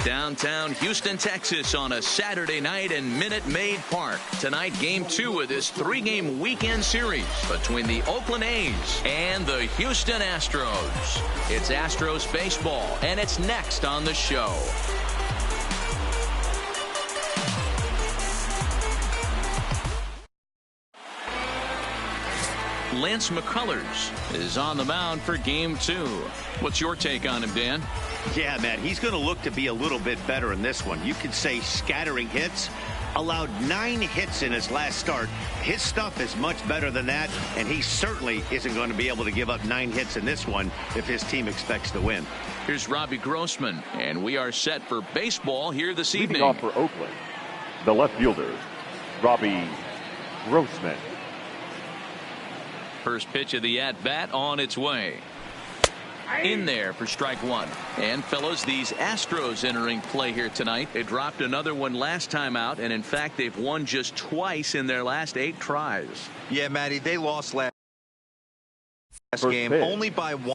Downtown Houston, Texas on a Saturday night in Minute Maid Park. Tonight, Game 2 of this 3-game weekend series between the Oakland A's and the Houston Astros. It's Astros baseball, and it's next on the show. Lance McCullers is on the mound for Game 2. What's your take on him, Dan? Yeah, man, he's going to look to be a little bit better in this one. You could say scattering hits. Allowed 9 hits in his last start. His stuff is much better than that, and he certainly isn't going to be able to give up 9 hits in this one if his team expects to win. Here's Robbie Grossman, and we are set for baseball here this evening. Leading off for Oakland, the left fielder, Robbie Grossman. First pitch of the at-bat on its way. In there for strike 1. And fellas, these Astros entering play here tonight. They dropped another one last time out, and in fact they've won just twice in their last 8 tries. Yeah, Matty, they lost last game only by one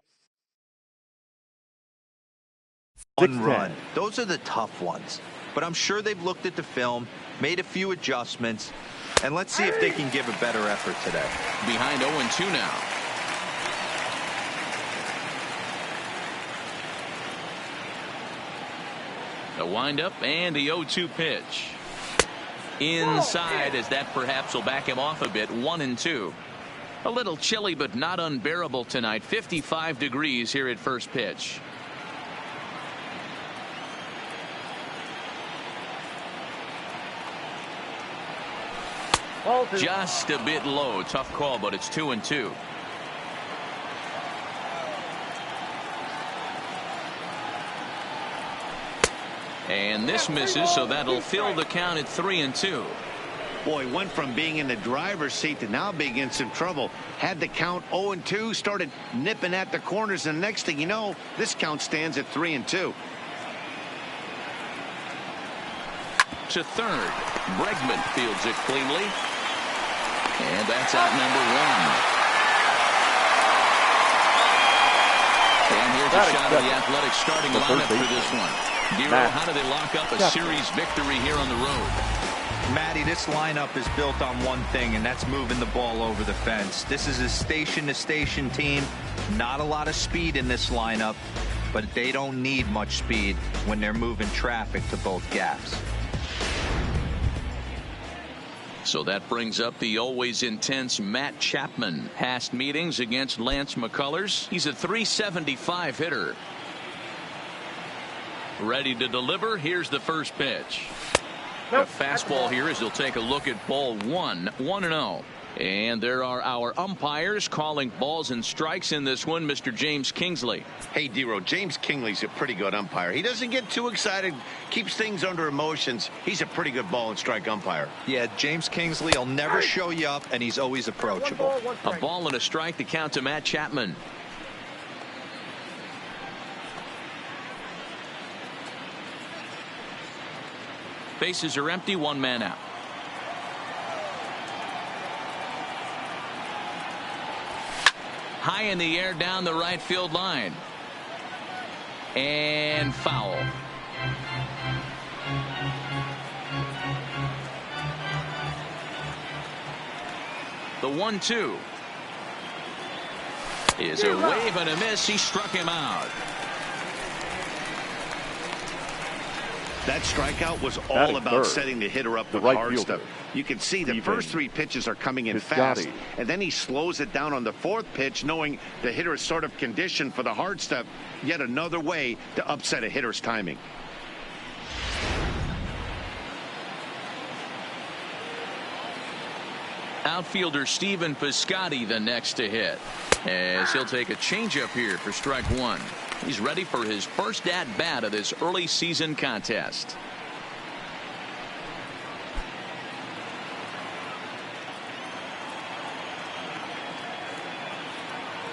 run. Those are the tough ones, but I'm sure they've looked at the film, made a few adjustments, and let's see if they can give a better effort today. Behind 0-2 now. The windup and the 0-2 pitch. Inside, as that perhaps will back him off a bit. 1-2. A little chilly, but not unbearable tonight. 55 degrees here at first pitch. Just a bit low. Tough call, but it's 2-2. And this misses, so that'll fill the count at 3-2. Boy, went from being in the driver's seat to now being in some trouble. Had the count 0-2, started nipping at the corners, and next thing you know, this count stands at 3-2. To third. Bregman fields it cleanly. And that's out number 1. And here's a shot of the Athletics starting lineup for this one. Giro, how do they lock up a series victory here on the road? Matty, this lineup is built on one thing, and that's moving the ball over the fence. This is a station-to-station team. Not a lot of speed in this lineup, but they don't need much speed when they're moving traffic to both gaps. So that brings up the always intense Matt Chapman. Past meetings against Lance McCullers. He's a .375 hitter. Ready to deliver. Here's the first pitch. A fastball here as he'll take a look at ball 1. 1-0. And there are our umpires calling balls and strikes in this one. Mr. James Kingsley. Hey, Dero, James Kingsley's a pretty good umpire. He doesn't get too excited, keeps things under emotions. He's a pretty good ball and strike umpire. Yeah, James Kingsley will never show you up, and he's always approachable. A ball and a strike to count to Matt Chapman. Bases are empty, 1 man out. High in the air down the right field line. And foul. The 1-2 is a wave and a miss. He struck him out. That strikeout was all about setting the hitter up with hard stuff. You can see the first 3 pitches are coming in fast, and then he slows it down on the 4th pitch, knowing the hitter is sort of conditioned for the hard stuff. Yet another way to upset a hitter's timing. Outfielder Stephen Piscotty the next to hit, as he'll take a changeup here for strike 1. He's ready for his first at-bat of this early season contest.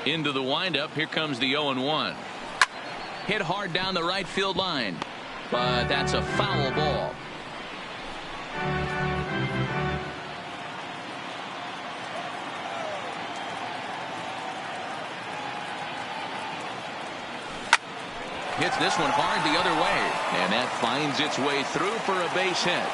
Into the windup. Here comes the 0-1. Hit hard down the right field line, but that's a foul ball. hits this one hard the other way. And that finds its way through for a base hit.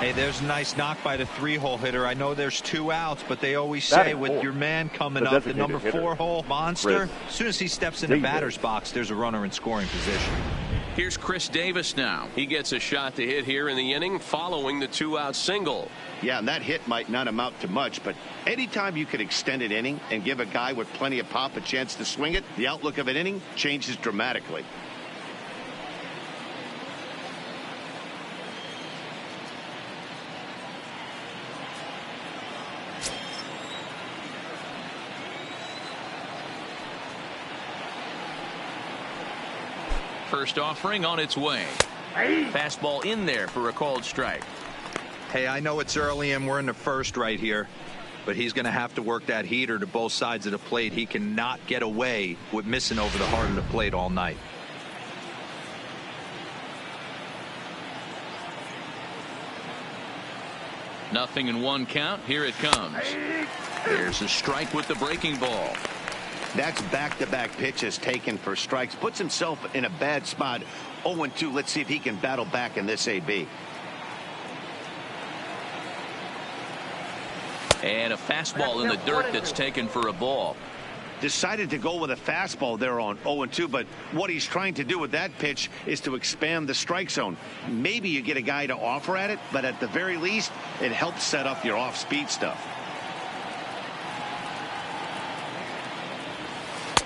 Hey, there's a nice knock by the 3-hole hitter. I know there's 2 outs, but they always say with your man coming up, the number 4-hole monster, as soon as he steps in the batter's box, there's a runner in scoring position. Here's Chris Davis now. He gets a shot to hit here in the inning following the 2-out single. Yeah, and that hit might not amount to much, but anytime you can extend an inning and give a guy with plenty of pop a chance to swing it, the outlook of an inning changes dramatically. First offering on its way. Fastball in there for a called strike. Hey, I know it's early and we're in the first right here, but he's going to have to work that heater to both sides of the plate. He cannot get away with missing over the heart of the plate all night. Nothing in 1 count. Here it comes. There's a strike with the breaking ball. That's back-to-back pitches taken for strikes. Puts himself in a bad spot. 0-2. Let's see if he can battle back in this AB. And a fastball in the dirt that's taken for a ball. Decided to go with a fastball there on 0-2, but what he's trying to do with that pitch is to expand the strike zone. Maybe you get a guy to offer at it, but at the very least, it helps set up your off-speed stuff.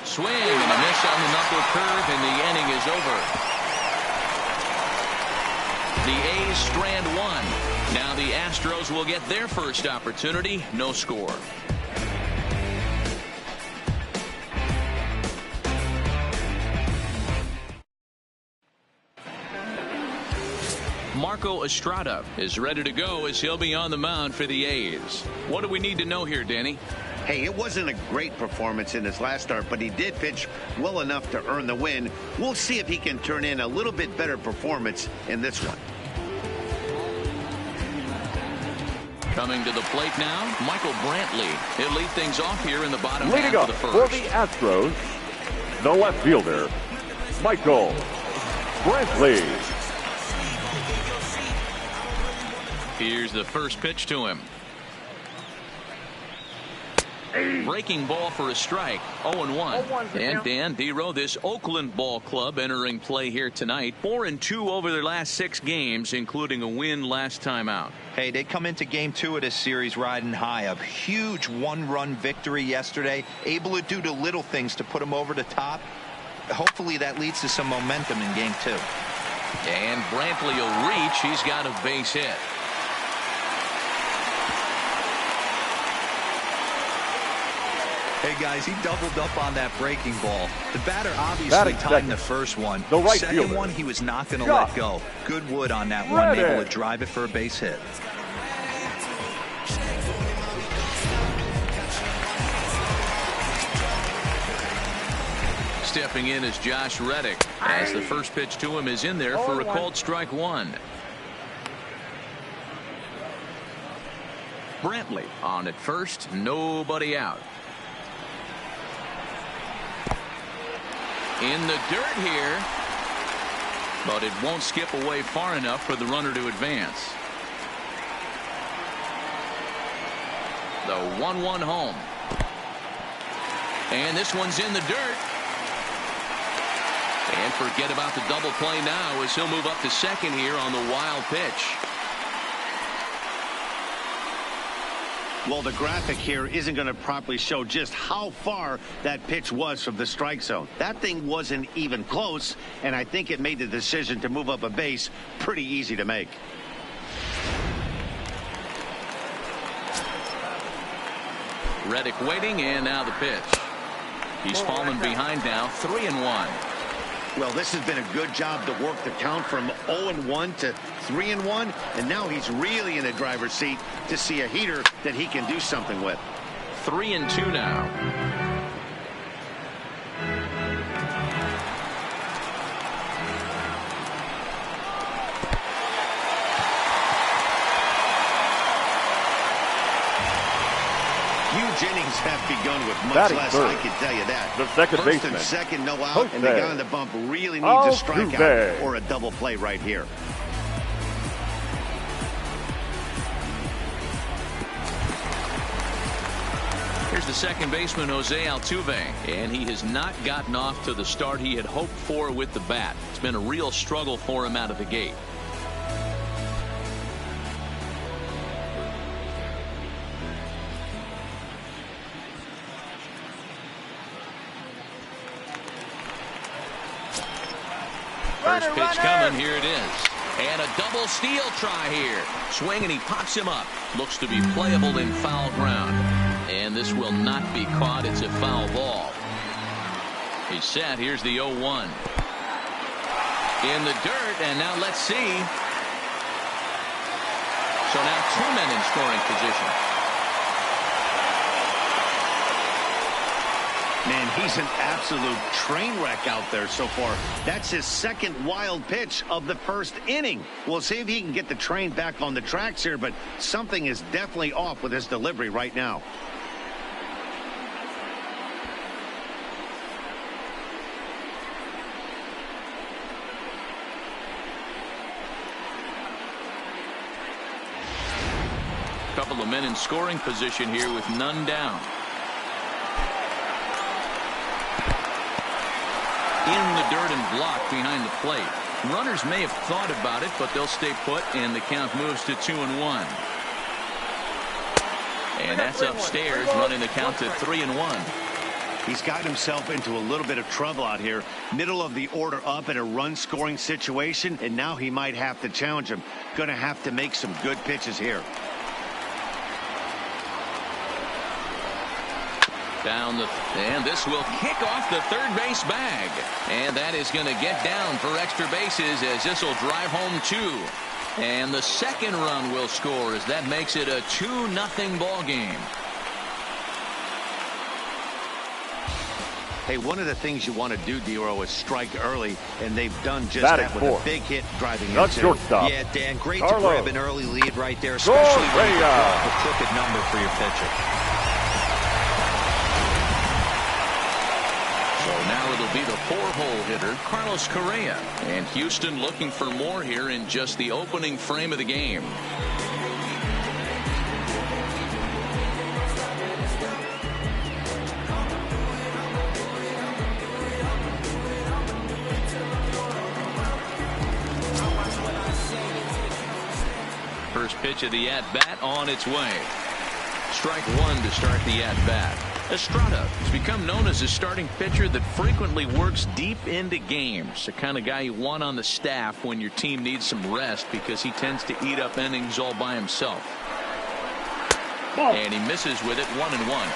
Swing and a miss on the knuckle curve, and the inning is over. The A's strand 1. Now the Astros will get their first opportunity. No score. Marco Estrada is ready to go as he'll be on the mound for the A's. What do we need to know here, Danny? Hey, it wasn't a great performance in his last start, but he did pitch well enough to earn the win. We'll see if he can turn in a little bit better performance in this one. Coming to the plate now, Michael Brantley. He'll lead things off here in the bottom Leading half up of the for first. the Astros, the left fielder, Michael Brantley. Here's the first pitch to him. Breaking ball for a strike. 0-1. And Dan Dero, this Oakland ball club entering play here tonight. 4-2 over their last 6 games, including a win last time out. Hey, they come into game 2 of this series riding high. A huge 1-run victory yesterday. Able to do the little things to put them over the top. Hopefully that leads to some momentum in game 2. And Brantley will reach. He's got a base hit. Hey, guys, he doubled up on that breaking ball. The batter obviously timed the first one. The right second fielder. one, he was not going to let go. Good wood on that one, able to drive it for a base hit. Stepping in is Josh Reddick, as the first pitch to him is in there for a called strike 1. Brantley on at first, nobody out. In the dirt here, but it won't skip away far enough for the runner to advance. The 1-1 home. And this one's in the dirt. And forget about the double play now as he'll move up to second here on the wild pitch. Well, the graphic here isn't going to properly show just how far that pitch was from the strike zone. That thing wasn't even close, and I think it made the decision to move up a base pretty easy to make. Reddick waiting, and now the pitch. He's fallen behind now, 3-1. Well, this has been a good job to work the count from 0-1 to 3-1, and now he's really in the driver's seat to see a heater that he can do something with. 3-2 now. Huge innings have begun with much less, I can tell you that. The second First baseman. and second, no out, and the guy on the bump really needs a strikeout or a double play right here. Here's the second baseman, Jose Altuve, and he has not gotten off to the start he had hoped for with the bat. It's been a real struggle for him out of the gate. First pitch coming, here it is. And a double steal try here. Swing and he pops him up. Looks to be playable in foul ground. And this will not be caught. It's a foul ball. He's set. Here's the 0-1. In the dirt, and now let's see. So now 2 men in scoring position. Man, he's an absolute train wreck out there so far. That's his second wild pitch of the first inning. We'll see if he can get the train back on the tracks here, but something is definitely off with his delivery right now. Couple of men in scoring position here with none down. In the dirt and blocked behind the plate. Runners may have thought about it, but they'll stay put, and the count moves to 2-1. And that's upstairs, running the count to 3-1. He's got himself into a little bit of trouble out here. Middle of the order up in a run-scoring situation, and now he might have to challenge him. Going to have to make some good pitches here. And this will kick off the third base bag. And that is going to get down for extra bases as this will drive home 2. And the second run will score as that makes it a 2-0 ball game. Hey, one of the things you want to do, D-Row, is strike early, and they've done just that with a big hit driving into. Shortstop. Yeah, Dan, great to grab an early lead right there, especially when you draw a crooked number for your pitcher. Now it'll be the 4-hole hitter, Carlos Correa. And Houston looking for more here in just the opening frame of the game. First pitch of the at-bat on its way. Strike 1 to start the at-bat. Estrada has become known as a starting pitcher that frequently works deep into games. The kind of guy you want on the staff when your team needs some rest because he tends to eat up innings all by himself. And he misses with it, 1-1.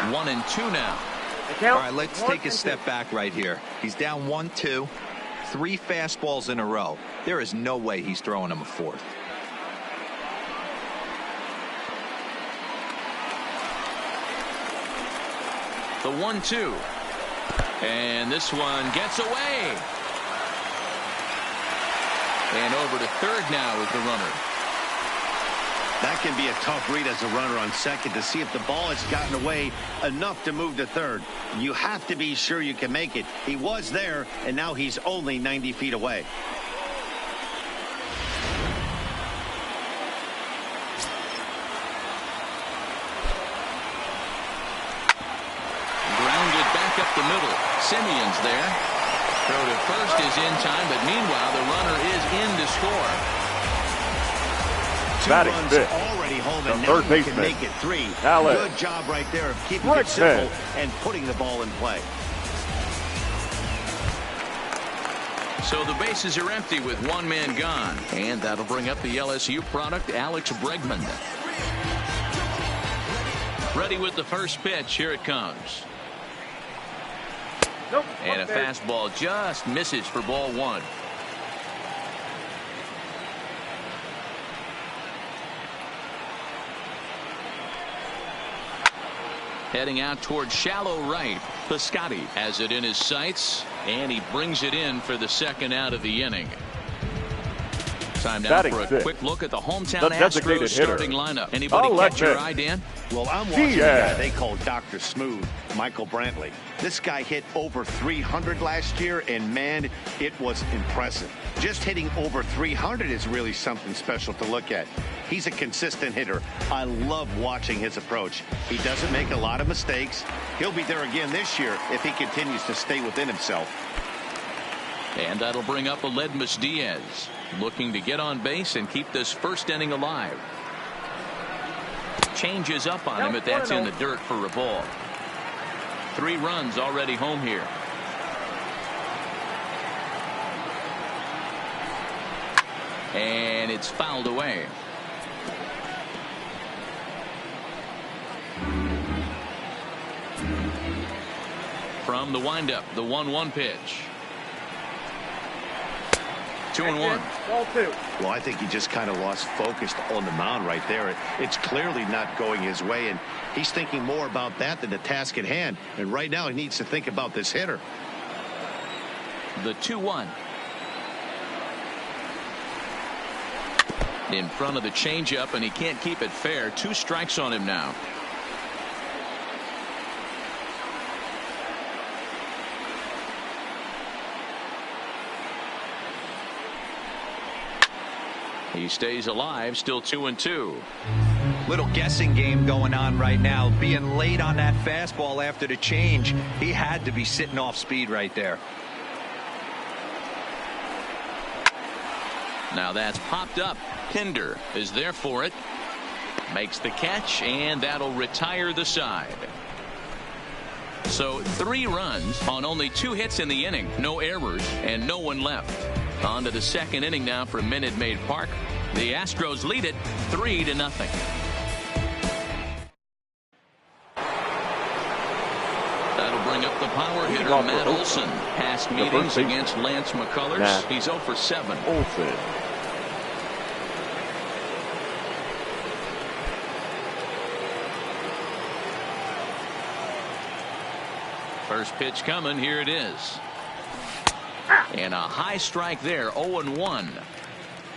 1-2 now. All right, let's take a step back right here. He's down 1-2. 3 fastballs in a row. There is no way he's throwing him a fourth. The 1-2. And this one gets away. And over to third now is the runner. That can be a tough read as a runner on second to see if the ball has gotten away enough to move to third. You have to be sure you can make it. He was there, and now he's only 90 feet away. Grounded back up the middle. Simeon's there. Throw to first is in time, but meanwhile the runner is in to score. 2 runs already home, and now you can make it 3. Good job right there of keeping it simple and putting the ball in play. So the bases are empty with 1 man gone, and that'll bring up the LSU product, Alex Bregman. Ready with the first pitch. Here it comes. And a fastball just misses for ball 1. Heading out toward shallow right. Piscotty has it in his sights, and he brings it in for the second out of the inning. Time now for a quick look at the hometown Astros starting lineup. Anybody catch your eye, Dan? Well, I'm watching a guy they call Dr. Smooth, Michael Brantley. This guy hit over 300 last year, and man, it was impressive. Just hitting over 300 is really something special to look at. He's a consistent hitter. I love watching his approach. He doesn't make a lot of mistakes. He'll be there again this year if he continues to stay within himself. And that'll bring up Aledmys Diaz, looking to get on base and keep this first inning alive. Changes up on him, but that's in the dirt for a ball. 3 runs already home here. And it's fouled away. From the windup, the 1-1 pitch. 2-1. Ball 2. Well, I think he just kind of lost focus on the mound right there. It's clearly not going his way, and he's thinking more about that than the task at hand. And right now he needs to think about this hitter. The 2-1. In front of the changeup, and he can't keep it fair. 2 strikes on him now. He stays alive, still 2-2. Little guessing game going on right now. Being late on that fastball after the change, he had to be sitting off speed right there. Now that's popped up. Pinder is there for it. Makes the catch, and that'll retire the side. So 3 runs on only 2 hits in the inning. No errors and no one left. On to the second inning now for Minute Maid Park. The Astros lead it 3-0. That'll bring up the power hitter Matt Olson. Past meetings against Lance McCullers. He's 0 for 7. Olson. First pitch coming. Here it is. And a high strike there. 0-1.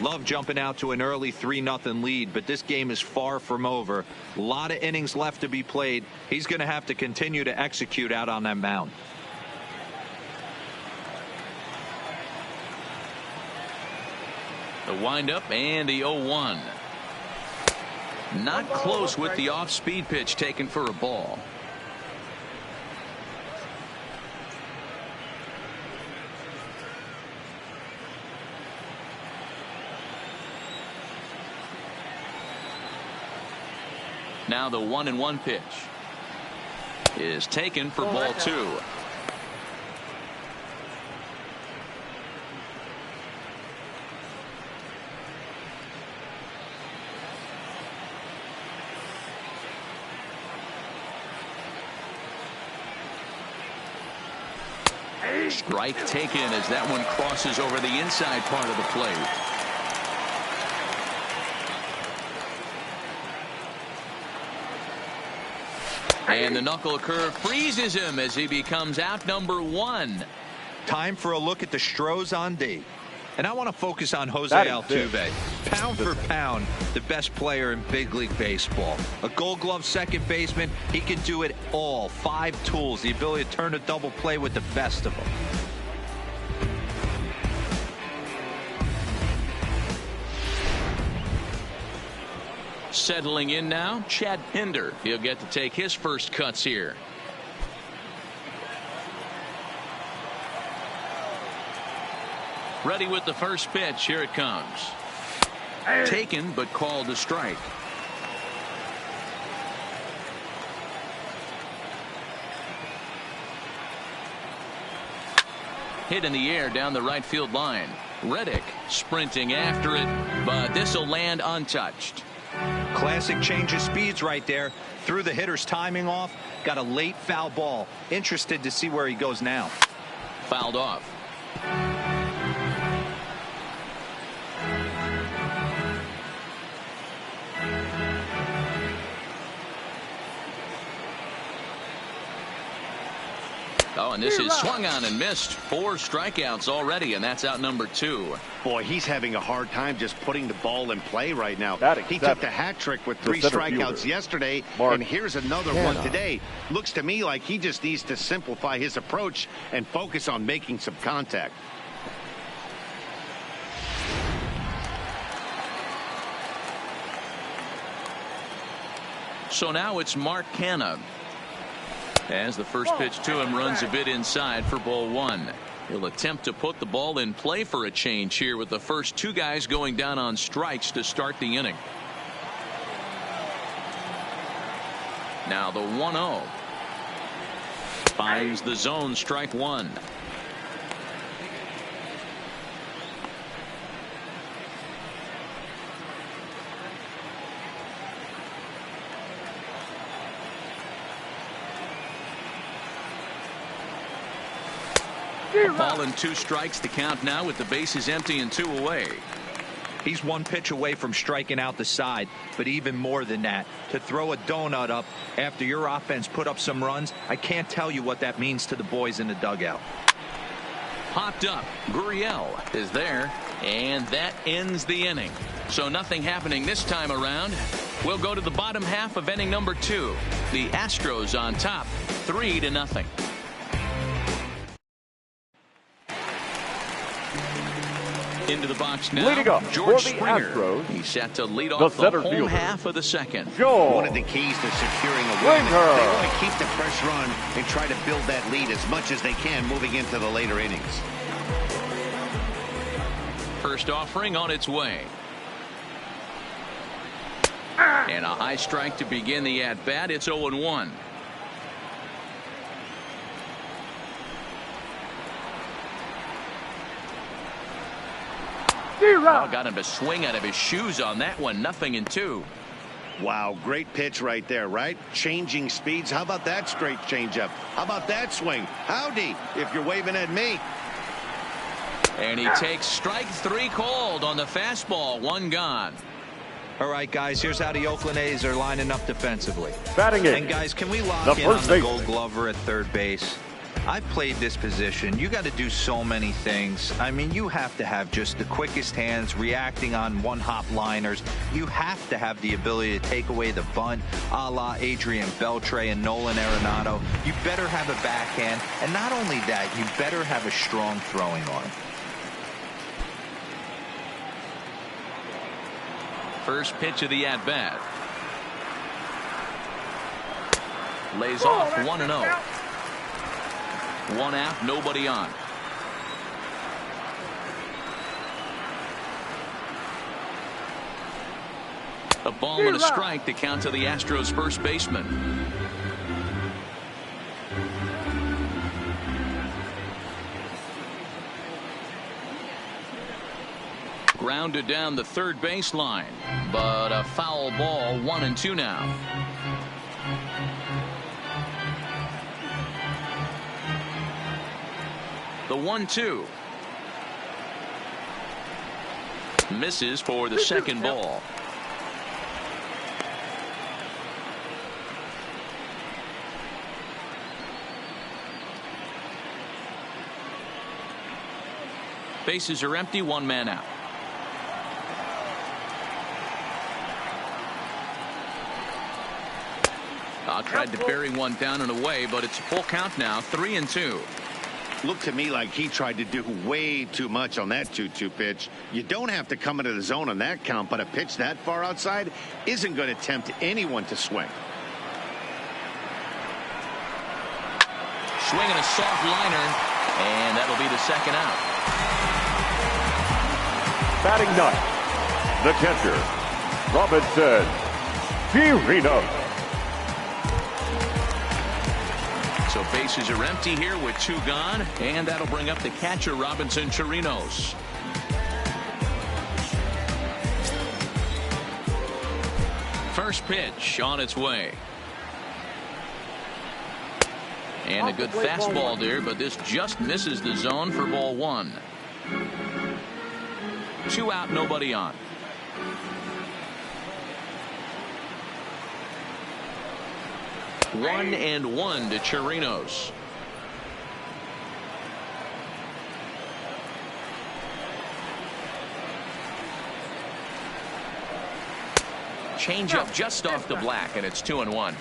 Love jumping out to an early 3-0 lead, but this game is far from over. A lot of innings left to be played. He's going to have to continue to execute out on that mound. The windup and the 0-1. Not close with the off-speed pitch taken for a ball. Now the 1-1 pitch is taken for ball 2. Strike taken as that one crosses over the inside part of the plate. And the knuckle curve freezes him as he becomes out number 1. Time for a look at the Stros on D. And I want to focus on Jose Altuve. Pound for pound, the best player in big league baseball. A Gold Glove second baseman. He can do it all. 5 tools. The ability to turn a double play with the best of them. Settling in now, Chad Pinder. He'll get to take his first cuts here. Ready with the first pitch. Here it comes. Taken, but called a strike. Hit in the air down the right field line. Reddick sprinting after it, but this will land untouched. Classic change of speeds right there. Threw the hitter's timing off. Got a late foul ball. Interested to see where he goes now. Fouled off. Oh, and this is swung on and missed. 4 strikeouts already, and that's out number 2. Boy, he's having a hard time just putting the ball in play right now. He took the hat trick with 3 strikeouts yesterday, and here's another one today. Looks to me like he just needs to simplify his approach and focus on making some contact. So now it's Mark Canha. As the first pitch to him runs a bit inside for ball 1. He'll attempt to put the ball in play for a change here with the first 2 guys going down on strikes to start the inning. Now the 1-0. Finds the zone, strike 1. A ball and 2 strikes to count now with the bases empty and 2 away. He's 1 pitch away from striking out the side, but even more than that, to throw a donut up after your offense put up some runs, I can't tell you what that means to the boys in the dugout. Popped up. Gurriel is there, and that ends the inning. So nothing happening this time around. We'll go to the bottom half of inning number 2. The Astros on top, 3-0. Into the box now, leading up George for the Springer. Astros, He's set to lead off the home half of the second. One of the keys to securing a win, they want to keep the pressure on and try to build that lead as much as they can moving into the later innings. First offering on its way. And a high strike to begin the at-bat. It's 0-1. Oh, got him to swing out of his shoes on that one. 0-2. Wow, great pitch right there, right? Changing speeds. How about that straight changeup? How about that swing? Howdy, if you're waving at me. And he takes strike 3 called on the fastball. 1 gone. All right, guys, here's how the Oakland A's are lining up defensively. Batting in. And, guys, can we lock in on the Gold Glover at third base? I've played this position. You got to do so many things. I mean, you have to have just the quickest hands, reacting on one-hop liners. You have to have the ability to take away the bunt, a la Adrian Beltre and Nolan Arenado. You better have a backhand, and not only that, you better have a strong throwing arm. First pitch of the at-bat. Lays off 1-0. 1 out, nobody on. A ball and a strike to count to the Astros first baseman. Grounded down the third baseline, but a foul ball. 1-2 now. The 1-2 misses for the second ball. Bases are empty, 1 man out. Tried to bury one down and away, but it's a full count now. 3-2. Looked to me like he tried to do way too much on that 2-2 pitch. You don't have to come into the zone on that count, but a pitch that far outside isn't going to tempt anyone to swing. Swinging a soft liner, and that'll be the second out. Batting ninth, the catcher, Robinson Chirinos. So bases are empty here with 2 gone, and that'll bring up the catcher, Robinson Chirinos. First pitch on its way. And a good fastball there, but this just misses the zone for ball 1. 2 out, nobody on. One and 1 to Chirinos. changeup just off the black, and it's 2-1.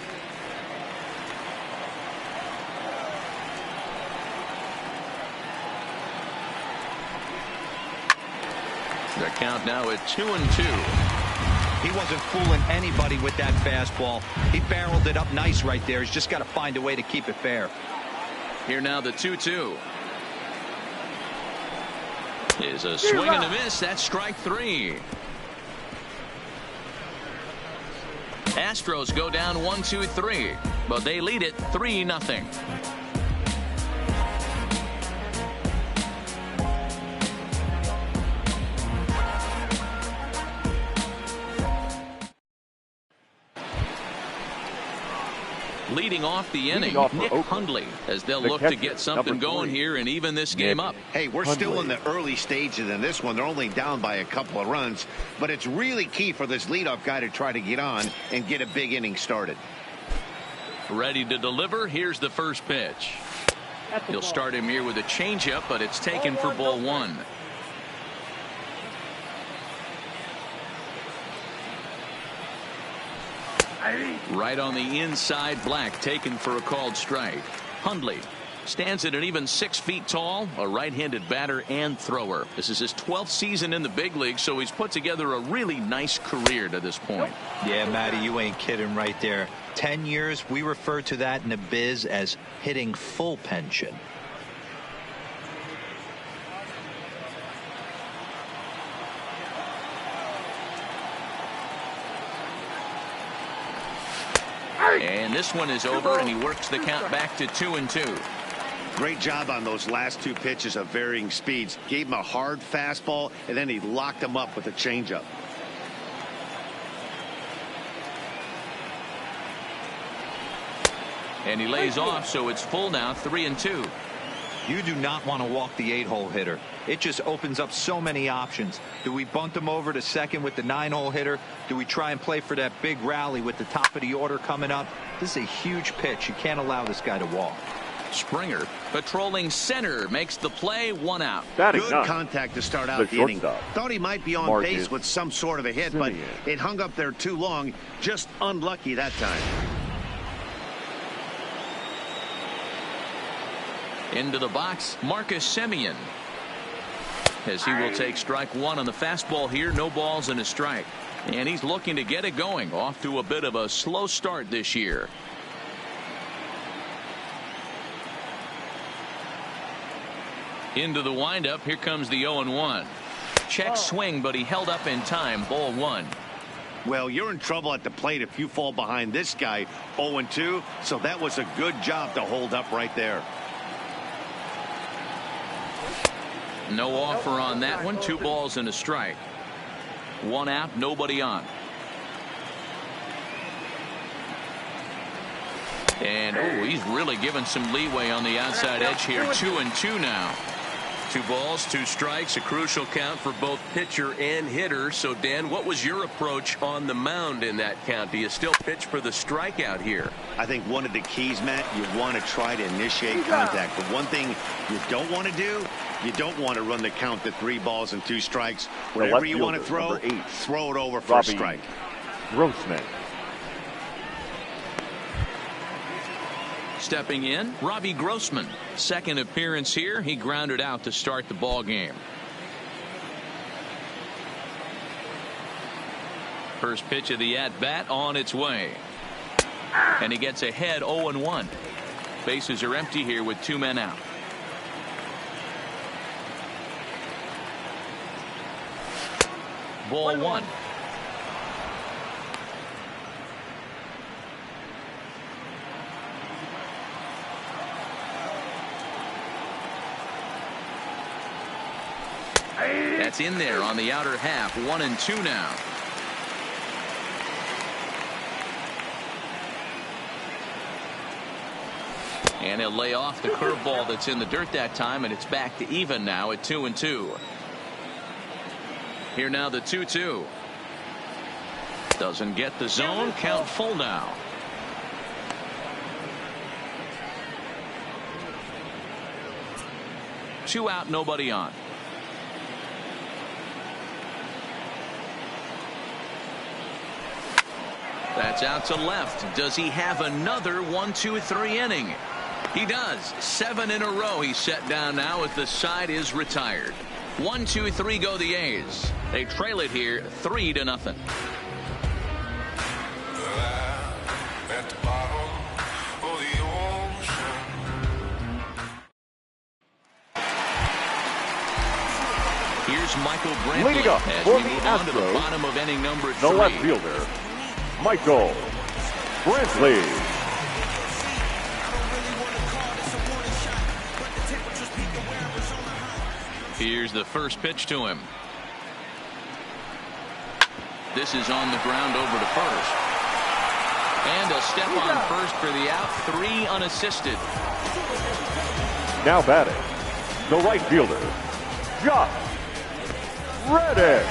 The count now at 2-2. He wasn't fooling anybody with that fastball. He barreled it up nice right there. He's just got to find a way to keep it fair. Here now the 2-2. Is a swing and a miss. That's strike 3. Astros go down 1-2-3, but they lead it 3-0. Leading off the inning, Nick Hundley, as they'll look to get something going here and even this game up. Hey, we're still in the early stages in this one. They're only down by a couple of runs, but it's really key for this leadoff guy to try to get on and get a big inning started. Ready to deliver. Here's the first pitch. He'll start him here with a changeup, but it's taken for ball 1. Right on the inside black, taken for a called strike. Hundley stands at an even 6 feet tall, a right-handed batter and thrower. This is his 12th season in the big league, so he's put together a really nice career to this point. Yeah, Matty, you ain't kidding right there. 10 years, we refer to that in the biz as hitting full pension. And this one is over, and he works the count back to 2-2. Great job on those last 2 pitches of varying speeds. Gave him a hard fastball, and then he locked him up with a changeup. And he lays off, so it's full now, 3-2. You do not want to walk the 8-hole hitter. It just opens up so many options. Do we bunt him over to second with the 9-hole hitter? Do we try and play for that big rally with the top of the order coming up? This is a huge pitch. You can't allow this guy to walk. Springer patrolling center makes the play, 1 out. Good contact to start out the inning. Thought he might be on base with some sort of a hit, but it hung up there too long. Just unlucky that time. Into the box, Marcus Semien, as he will take strike 1 on the fastball here. No balls and a strike, and he's looking to get it going. Off to a bit of a slow start this year. Into the windup. Here comes the 0-1. Check swing, but he held up in time. Ball 1. Well, you're in trouble at the plate if you fall behind this guy. 0-2, so that was a good job to hold up right there. No offer on that one. 2 balls and a strike. 1 out, nobody on. And he's really given some leeway on the outside edge here. 2-2 now. 2 balls, 2 strikes, a crucial count for both pitcher and hitter. So, Dan, what was your approach on the mound in that count? Do you still pitch for the strikeout here? I think one of the keys, Matt, you want to try to initiate contact. But one thing you don't want to do, you don't want to run the count to 3 balls and 2 strikes. Whatever you want to throw, throw it over for a strike. Grossman. Stepping in, Robbie Grossman. Second appearance here. He grounded out to start the ball game. First pitch of the at-bat on its way. And he gets ahead 0-1. Bases are empty here with 2 men out. Ball 1. That's in there on the outer half. 1-2 now. And he'll lay off the curveball that's in the dirt that time, and it's back to even now at 2-2. Here now the 2-2. Doesn't get the zone. Count full now. Two out, nobody on. That's out to left. Does he have another 1-2-3 inning? He does. 7 in a row he's set down now as the side is retired. 1-2-3 go the A's. They trail it here 3-0. At the bottom of the ocean. Here's Michael Brantley Leading up as for we the move on to the Astros, bottom of inning number 3. the left fielder, Michael Brantley. Here's the first pitch to him. This is on the ground over to first. And he'll step on first for the out. 3 unassisted. Now batting, the right fielder, Josh Reddick.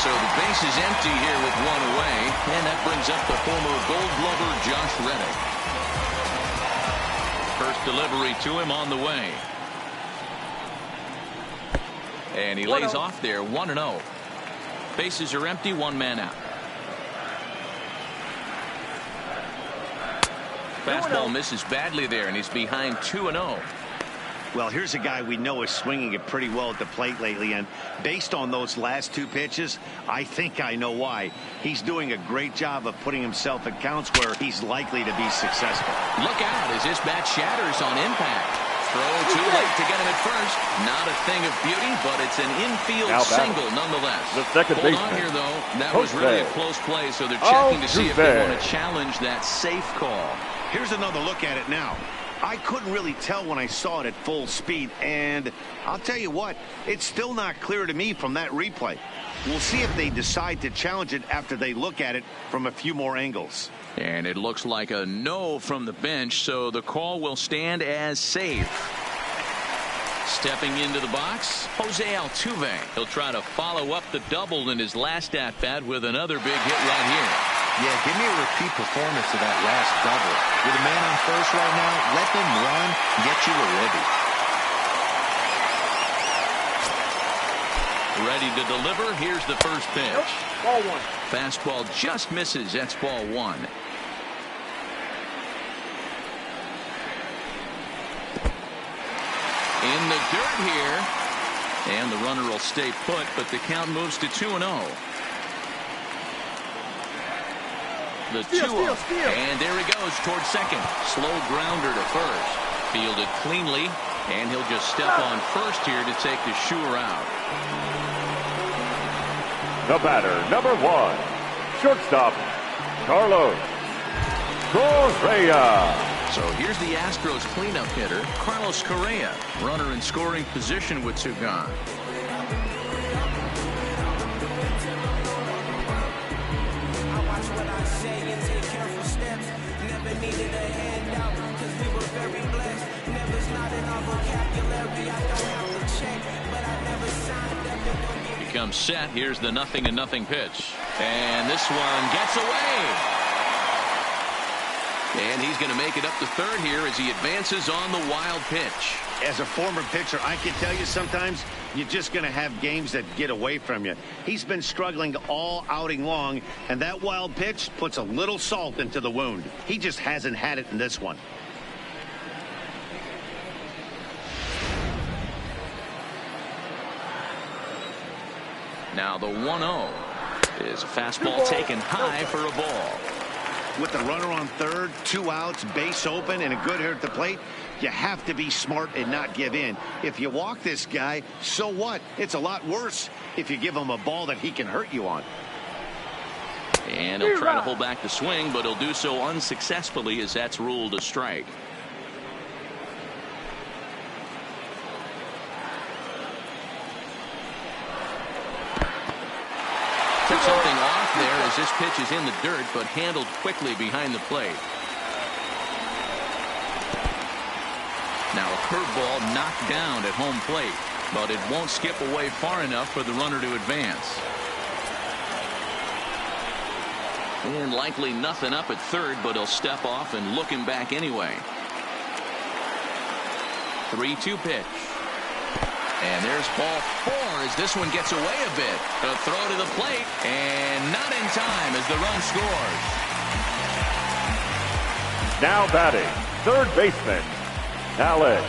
So the base is empty here with 1 away. And that brings up the former Gold Glover Josh Reddick. First delivery to him on the way. And he lays off there 1-0. Bases are empty, 1 man out. Fastball misses badly there, and he's behind 2-0. Well, here's a guy we know is swinging it pretty well at the plate lately, and based on those last 2 pitches, I think I know why. He's doing a great job of putting himself at counts where he's likely to be successful. Look out as this bat shatters on impact. Throw too late to get him at first. Not a thing of beauty, but it's an infield single nonetheless. The second Hold baseman, on here, though. That was really a close play, so they're checking to see if they want to challenge that safe call. Here's another look at it now. I couldn't really tell when I saw it at full speed, and I'll tell you what, it's still not clear to me from that replay. We'll see if they decide to challenge it after they look at it from a few more angles. And it looks like a no from the bench, so the call will stand as safe. Stepping into the box, Jose Altuve. He'll try to follow up the double in his last at-bat with another big hit right here. Yeah, give me a repeat performance of that last double. With a man on first right now, let them run and get you a ribby. Ready to deliver. Here's the first pitch. Ball 1. Fastball just misses. That's ball 1. In the dirt here. And the runner will stay put, but the count moves to 2-0. The 2-0. And there he goes towards second. Slow grounder to first. Fielded cleanly. And he'll just step on first here to take the sure out. The batter, number 1, shortstop, Carlos Correa. So here's the Astros cleanup hitter, Carlos Correa. Runner in scoring position with 2 gone. He comes set. Here's the 0-0 pitch. And this one gets away. And he's going to make it up to third here as he advances on the wild pitch. As a former pitcher, I can tell you sometimes you're just going to have games that get away from you. He's been struggling all outing long, and that wild pitch puts a little salt into the wound. He just hasn't had it in this one. Now the 1-0 is a fastball taken high for a ball. With the runner on third, 2 outs, base open, and a good hitter at the plate, you have to be smart and not give in. If you walk this guy, so what? It's a lot worse if you give him a ball that he can hurt you on. And he'll try to hold back the swing, but he'll do so unsuccessfully as that's ruled a strike. Took something off there as this pitch is in the dirt, but handled quickly behind the plate. Now a curveball knocked down at home plate, but it won't skip away far enough for the runner to advance. And likely nothing up at third, but he'll step off and look him back anyway. 3-2 pitch. And there's ball 4 as this one gets away a bit. A throw to the plate, and not in time as the run scores. Now batting, third baseman, Alex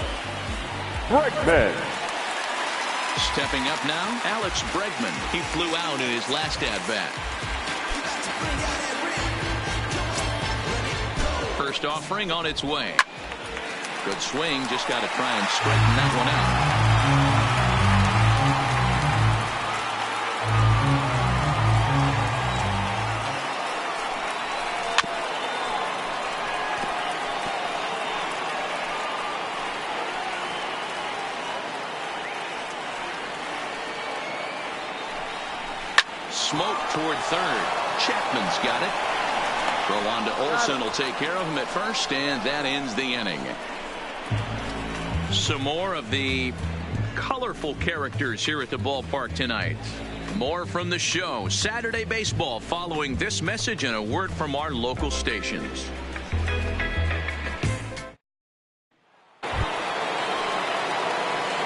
Bregman. Stepping up now, Alex Bregman. He flew out in his last at-bat. First offering on its way. Good swing, just got to try and straighten that one out. Smoke toward third. Chapman's got it. Throw on to Olsen will take care of him at first, and that ends the inning. Some more of the colorful characters here at the ballpark tonight. More from the show. Saturday Baseball following this message and a word from our local stations.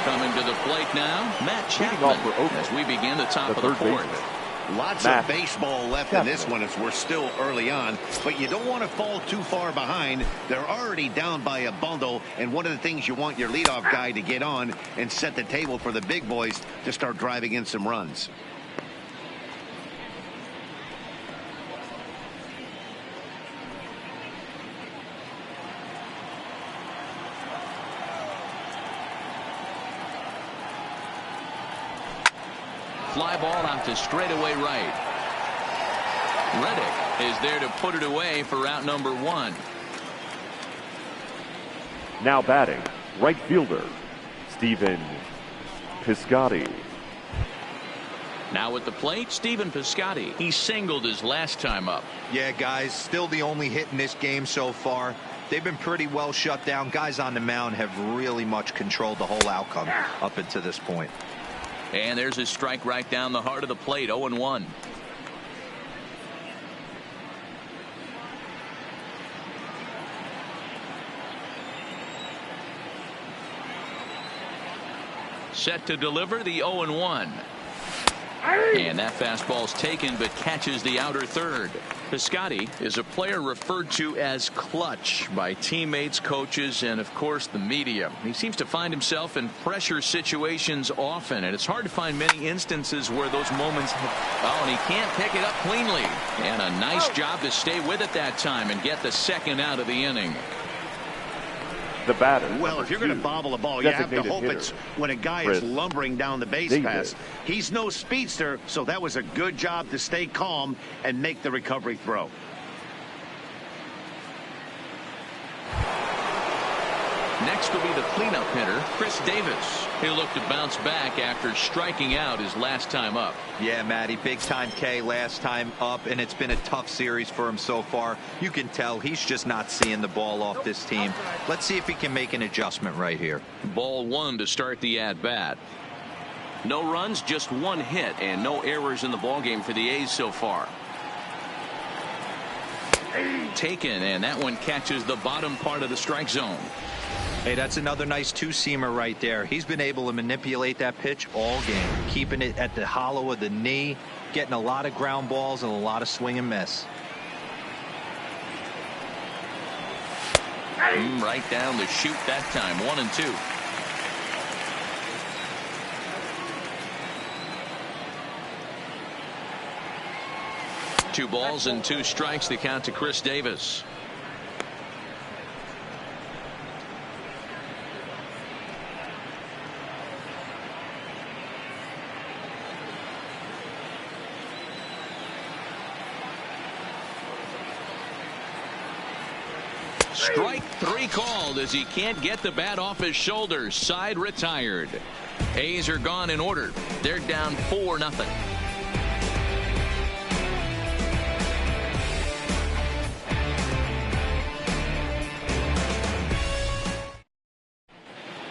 Coming to the plate now, Matt Chapman as we begin the top of the fourth. Lots of baseball left in this one as we're still early on, but you don't want to fall too far behind. They're already down by a bundle, and one of the things you want your leadoff guy to get on and set the table for the big boys to start driving in some runs. Fly ball out to straightaway right. Reddick is there to put it away for out number one. Now batting, right fielder, Stephen Piscotty. Now at the plate, Stephen Piscotty. He singled his last time up. Yeah, guys, still the only hit in this game so far. They've been pretty well shut down. Guys on the mound have really much controlled the whole outcome up until this point. And there's a strike right down the heart of the plate, 0-1. Set to deliver the 0-1. And that fastball's taken but catches the outer third. Piscotty is a player referred to as clutch by teammates, coaches, and of course the media. He seems to find himself in pressure situations often, and it's hard to find many instances where those moments and he can't pick it up cleanly. And a nice job to stay with it that time and get the second out of the inning. The batter. Well, if you're going to bobble a ball, you have to hope it's when a guy is lumbering down the base pass. He's no speedster, so that was a good job to stay calm and make the recovery throw. Next will be the cleanup hitter, Chris Davis. He'll look to bounce back after striking out his last time up. Yeah, Matty, big time K last time up, and it's been a tough series for him so far. You can tell he's just not seeing the ball off this team. Let's see if he can make an adjustment right here. Ball one to start the at-bat. No runs, just one hit, and no errors in the ballgame for the A's so far. Taken, and that one catches the bottom part of the strike zone. Hey, that's another nice two-seamer right there. He's been able to manipulate that pitch all game, keeping it at the hollow of the knee, getting a lot of ground balls and a lot of swing and miss. Right down the chute that time, 1-2. Two balls and two strikes, the count to Chris Davis. Strike three called as he can't get the bat off his shoulders. Side retired. A's are gone in order. They're down 4-0.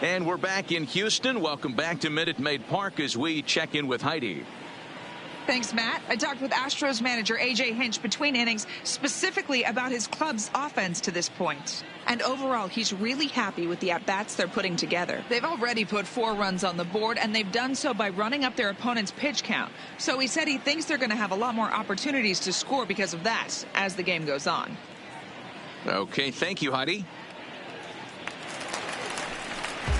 And we're back in Houston. Welcome back to Minute Maid Park as we check in with Heidi. Thanks, Matt. I talked with Astros manager A.J. Hinch between innings specifically about his club's offense to this point. And overall, he's really happy with the at-bats they're putting together. They've already put 4 runs on the board, and they've done so by running up their opponent's pitch count. So he said he thinks they're going to have a lot more opportunities to score because of that as the game goes on. Okay, thank you, Heidi.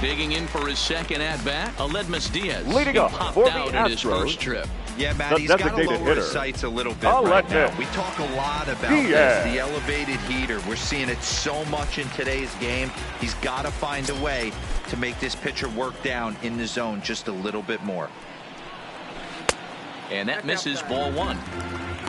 Digging in for his second at-bat, Aledmus Diaz. Leading he up popped for the out in his Astros. first trip. Yeah, Matt, he's got to lower his sights a little bit right now. We talk a lot about this, the elevated heater. We're seeing it so much in today's game. He's got to find a way to make this pitcher work down in the zone just a little bit more. And that misses ball one.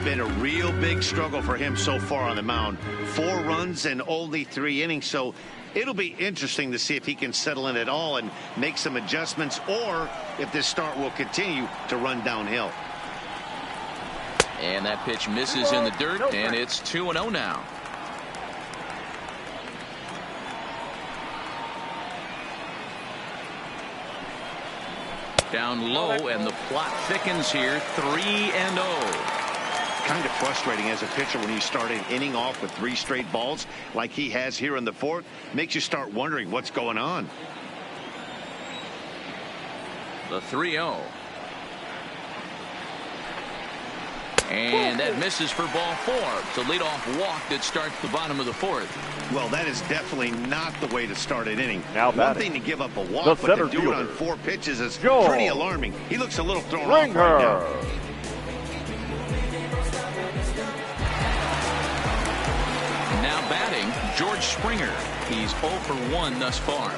Been a real big struggle for him so far on the mound. 4 runs and only 3 innings, so it'll be interesting to see if he can settle in at all and make some adjustments, or if this start will continue to run downhill. And that pitch misses in the dirt, and it's 2-0 now. Down low, and the plot thickens here. 3-0. Kind of frustrating as a pitcher when you start an inning off with 3 straight balls like he has here in the 4th. Makes you start wondering what's going on. The 3-0. And that misses for ball 4. It's a leadoff walk that starts the bottom of the 4th. Well, that is definitely not the way to start an inning. Now one thing to give up a walk, but to do it on 4 pitches is pretty alarming. He looks a little thrown off right now. Now batting, George Springer. He's 0 for 1 thus far.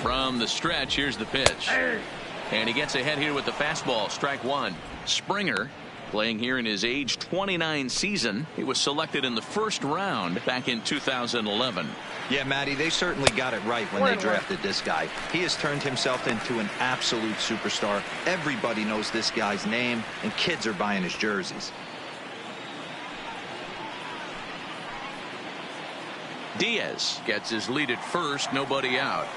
From the stretch, here's the pitch. And he gets ahead here with the fastball. Strike 1. Springer playing here in his age 29 season. He was selected in the 1st round back in 2011. Yeah, Matty, they certainly got it right when they drafted this guy. He has turned himself into an absolute superstar. Everybody knows this guy's name, and kids are buying his jerseys. Diaz gets his lead at first, nobody out.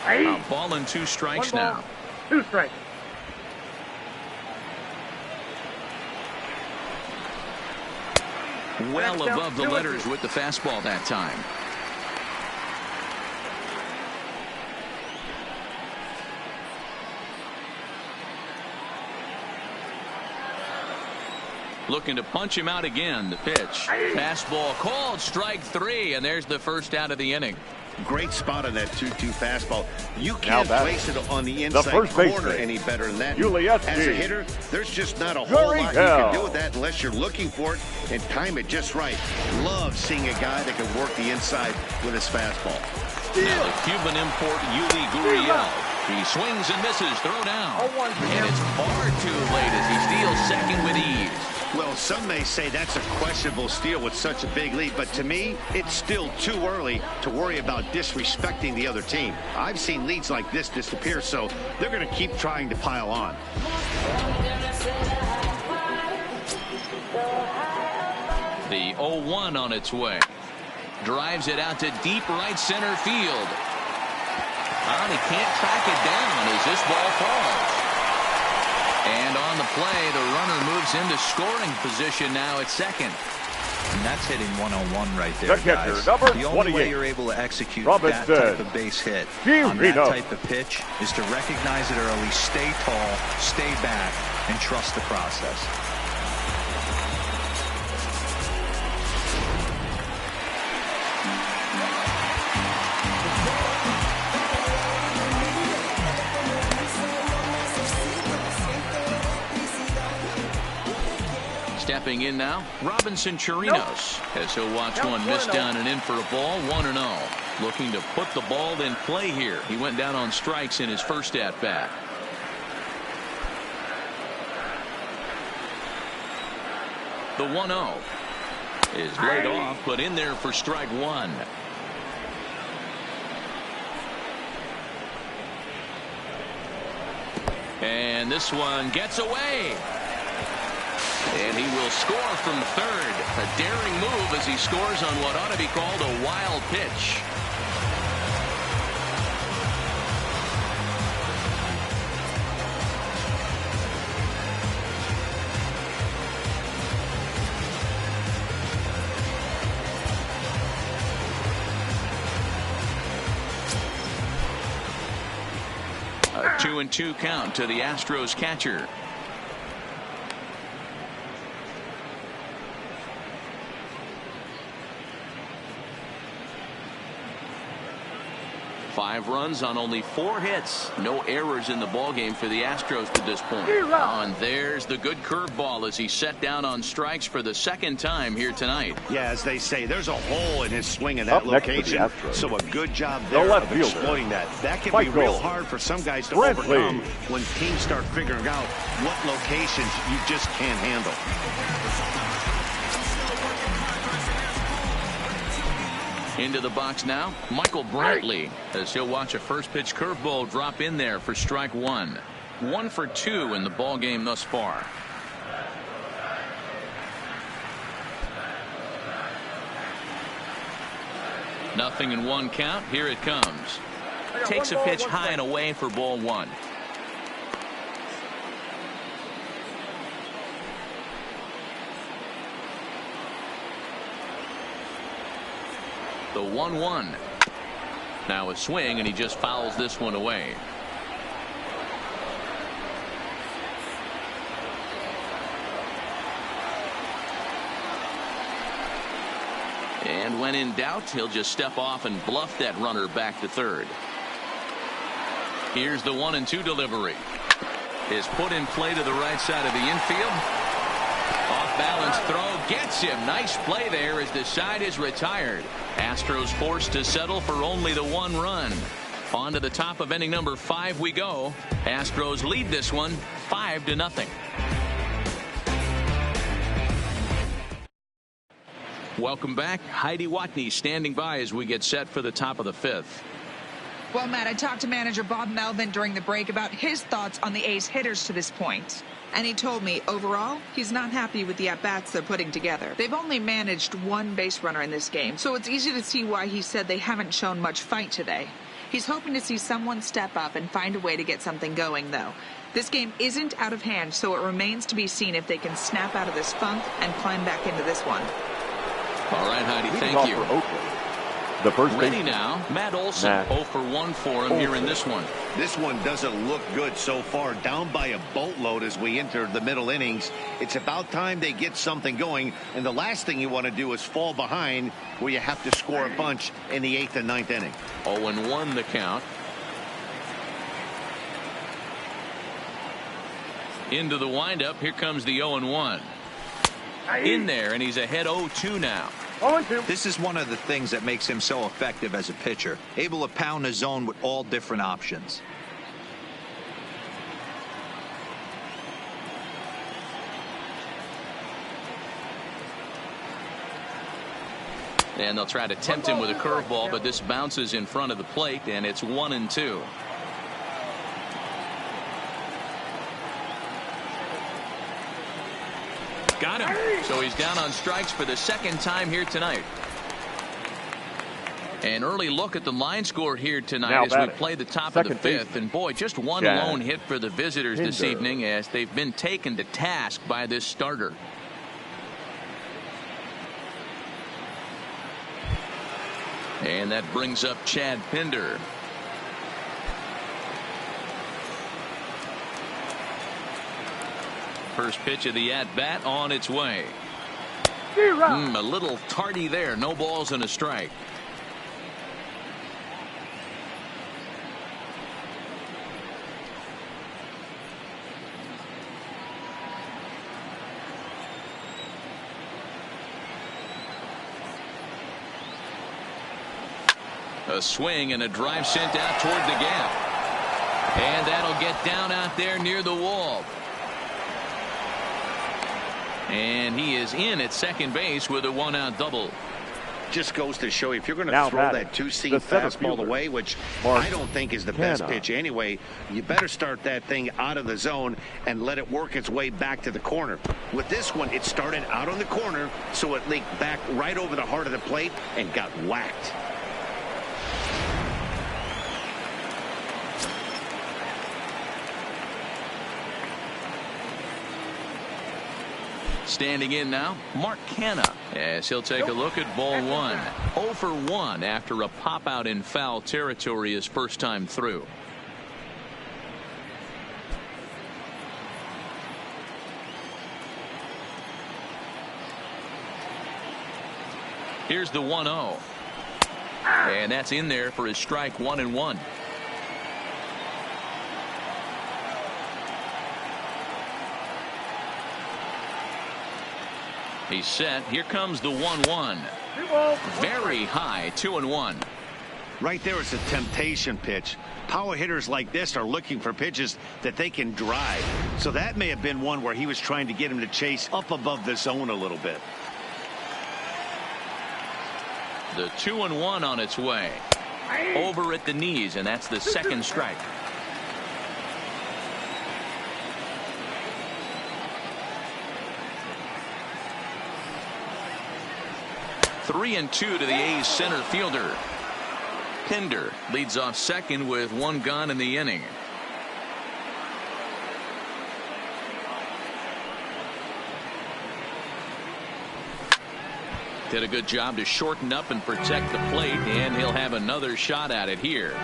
A ball and 2 strikes now. 2 strikes. Well above the letters with the fastball that time. Looking to punch him out again. The pitch. Fastball called. Strike 3. And there's the first out of the inning. Great spot on that 2-2 fastball. You can't place it on the inside corner any better than that. As a hitter, there's just not a whole lot you can do with that unless you're looking for it and time it just right. Love seeing a guy that can work the inside with his fastball. Now the Cuban import Yuli Gurriel. He swings and misses. Throw down. And it's far too late as he steals second with ease. Well, some may say that's a questionable steal with such a big lead, but to me, it's still too early to worry about disrespecting the other team. I've seen leads like this disappear, so they're going to keep trying to pile on. The 0-1 on its way. Drives it out to deep right center field. And he can't track it down as this ball falls. And on the play, the runner moves into scoring position now at second. And that's hitting 101 right there, guys. The only way you're able to execute that type of base hit on that type of pitch is to recognize it early, stay tall, stay back, and trust the process. Stepping in now, Robinson Chirinos, as he'll watch one miss down and in for a ball. 1-0. Looking to put the ball in play here. He went down on strikes in his first at bat. The 1-0 is laid off, but in there for strike 1. And this one gets away. And he will score from third. A daring move as he scores on what ought to be called a wild pitch. A 2-2 count to the Astros catcher. Five runs on only 4 hits. No errors in the ballgame for the Astros to this point. And there's the good curveball as he set down on strikes for the second time here tonight. Yeah, as they say, there's a hole in his swing in that location. So a good job there of exploiting that. That can be real hard for some guys to overcome when teams start figuring out what locations you just can't handle. Into the box now, Michael Brantley, as he'll watch a first pitch curveball drop in there for strike 1. 1 for 2 in the ball game thus far. Nothing in 1 count. Here it comes. Takes a pitch high and away for ball 1. The 1-1. Now a swing, and he just fouls this one away. And when in doubt, he'll just step off and bluff that runner back to third. Here's the 1-2 delivery. Is put in play to the right side of the infield. Off balance throw gets him. Nice play there as the side is retired. Astros forced to settle for only the 1 run. On to the top of inning number 5 we go. Astros lead this one 5-0. Welcome back. Heidi Watney standing by as we get set for the top of the 5th. Well, Matt, I talked to manager Bob Melvin during the break about his thoughts on the A's hitters to this point. And he told me, overall, he's not happy with the at-bats they're putting together. They've only managed 1 base runner in this game, so it's easy to see why he said they haven't shown much fight today. He's hoping to see someone step up and find a way to get something going, though. This game isn't out of hand, so it remains to be seen if they can snap out of this funk and climb back into this one. All right, Heidi, thank you. The first ready now, Matt Olson. 0 for 1 for him here in this one. This one doesn't look good so far. Down by a boatload as we enter the middle innings. It's about time they get something going. And the last thing you want to do is fall behind where you have to score a bunch in the 8th and 9th inning. 0-1 the count. Into the windup. Here comes the 0-1. In there, and he's ahead 0-2 now. This is one of the things that makes him so effective as a pitcher, able to pound the zone with all different options. And they'll try to tempt him with a curveball, but this bounces in front of the plate, and it's 1-2. Got him. So he's down on strikes for the second time here tonight. An early look at the line score here tonight as we play the top of the 5th. And boy, just one lone hit for the visitors this evening as they've been taken to task by this starter. And that brings up Chad Pinder. First pitch of the at-bat on its way. A little tardy there. No balls and a strike. A swing and a drive sent out toward the gap. And that'll get down out there near the wall. And he is in at second base with a 1-out double. Just goes to show you, if you're going to throw that 2-seam fastball away, which I don't think is the best pitch anyway, you better start that thing out of the zone and let it work its way back to the corner. With this one, it started out on the corner, so it leaked back right over the heart of the plate and got whacked. Standing in now, Mark Canha, as he'll take a look at ball 1. 0 for 1 after a pop out in foul territory his first time through. Here's the 1-0. And that's in there for his strike 1-1. He's set. Here comes the 1-1. Very high, 2-1. Right there is a temptation pitch. Power hitters like this are looking for pitches that they can drive. So that may have been one where he was trying to get him to chase up above the zone a little bit. The 2-1 on its way. Over at the knees, and that's the second strike. Three and 2 to the A's center fielder. Pinder leads off second with one gone in the inning. Did a good job to shorten up and protect the plate, and he'll have another shot at it here.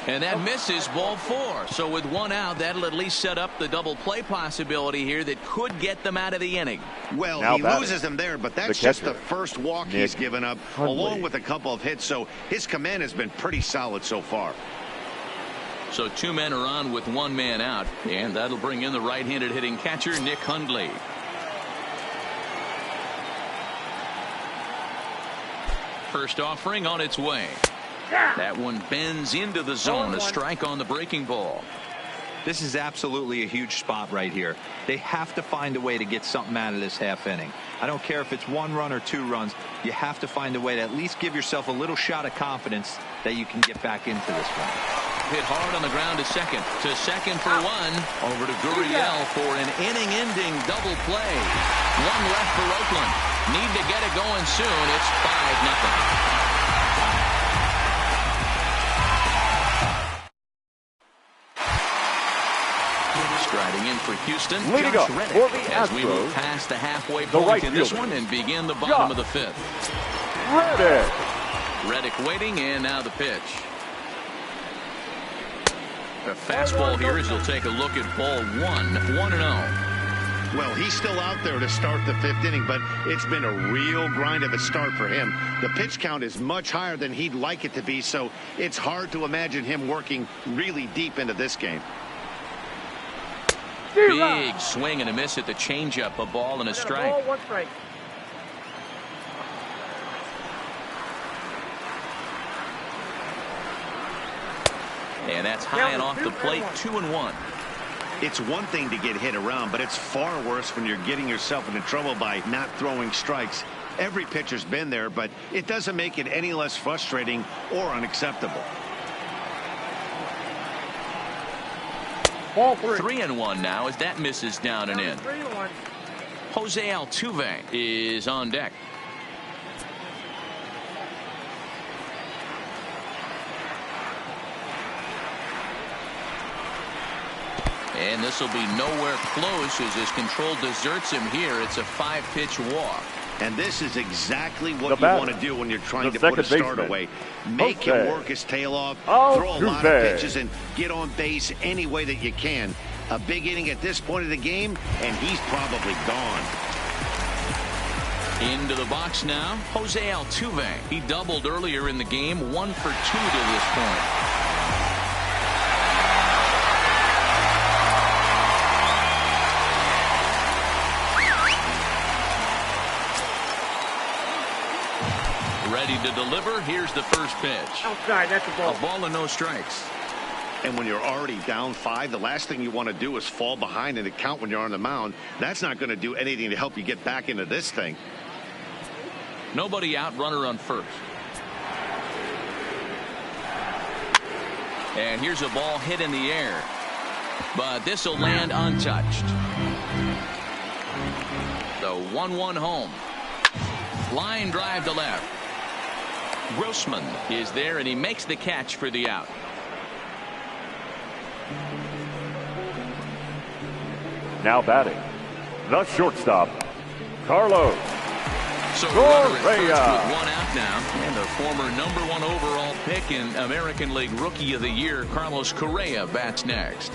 And that misses, ball 4. So with one out, that'll at least set up the double play possibility here that could get them out of the inning. Well, he loses them there, but that's just the first walk he's given up, along with a couple of hits. So his command has been pretty solid so far. So 2 men are on with 1 man out, and that'll bring in the right-handed hitting catcher, Nick Hundley. First offering on its way. That one bends into the zone. A strike on the breaking ball. This is absolutely a huge spot right here. They have to find a way to get something out of this half inning. I don't care if it's 1 run or 2 runs. You have to find a way to at least give yourself a little shot of confidence that you can get back into this one. Hit hard on the ground to second. To second for 1. Over to Gurriel for an inning-ending double play. 1 left for Oakland. Need to get it going soon. It's 5-0. Striding in for Houston, leading up Reddick, for the as we Astros, move past the halfway point in this one and begin the bottom of the 5th. Reddick waiting, and now the pitch. A fastball here as he'll take a look at ball 1, 1-0. Well, he's still out there to start the 5th inning, but it's been a real grind of a start for him. The pitch count is much higher than he'd like it to be, so it's hard to imagine him working really deep into this game. Big swing and a miss at the changeup, a ball and a strike. And that's high and off the plate, 2-1. It's one thing to get hit around, but it's far worse when you're getting yourself into trouble by not throwing strikes. Every pitcher's been there, but it doesn't make it any less frustrating or unacceptable. 3-1 now as that misses down and in. Jose Altuve is on deck. And this will be nowhere close as his control deserts him here. It's a 5-pitch walk. And this is exactly what you want to do when you're trying to put a start away. Make him work his tail off, throw a lot of pitches, and get on base any way that you can. A big inning at this point of the game, and he's probably gone. Into the box now, Jose Altuve. He doubled earlier in the game, 1 for 2 to this point. Ready to deliver. Here's the first pitch. Outside, that's a ball. A ball and no strikes. And when you're already down 5, the last thing you want to do is fall behind in the count when you're on the mound. That's not going to do anything to help you get back into this thing. Nobody out, runner on first. And here's a ball hit in the air. But this will land untouched. The 1-1 home. Line drive to left. Grossman is there, and he makes the catch for the out. Now batting, the shortstop, Carlos. So the runner at first with one out now. And the former #1 overall pick in American League Rookie of the Year, Carlos Correa, bats next.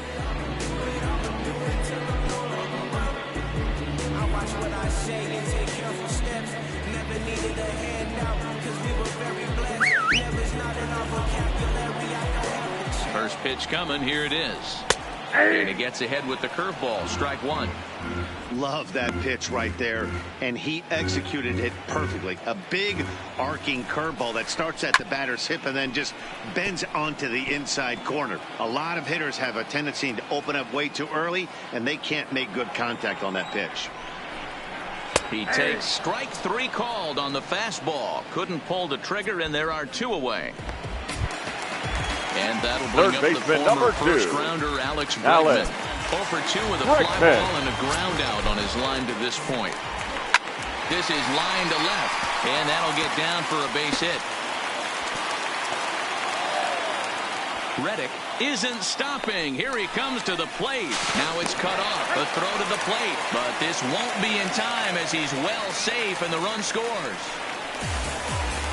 First pitch coming. Here it is. And he gets ahead with the curveball. Strike one. Love that pitch right there. And he executed it perfectly. A big arcing curveball that starts at the batter's hip and then just bends onto the inside corner. A lot of hitters have a tendency to open up way too early, and they can't make good contact on that pitch. He takes strike three called on the fastball. Couldn't pull the trigger, and there are two away. And that'll bring up the former first-rounder Alex Bregman. 0 for 2 with a fly ball and a ground out on his line to this point. This is line to left, and that'll get down for a base hit. Reddick isn't stopping. Here he comes to the plate. Now it's cut off. A throw to the plate, but this won't be in time as he's well safe and the run scores.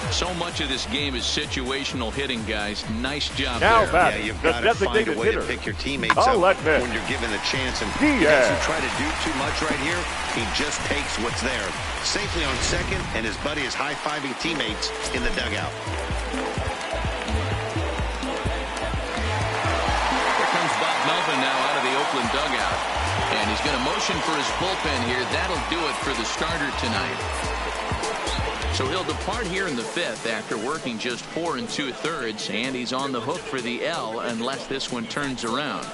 So much of this game is situational hitting, guys. Nice job there. Yeah, you've got to find a way to pick your teammates up when you're given the chance. And he doesn't try to do too much right here. He just takes what's there. Safely on second, and his buddy is high-fiving teammates in the dugout. Here comes Bob Melvin now out of the Oakland dugout. And he's going to motion for his bullpen here. That'll do it for the starter tonight. So he'll depart here in the 5th after working just 4 2/3, and he's on the hook for the L unless this one turns around.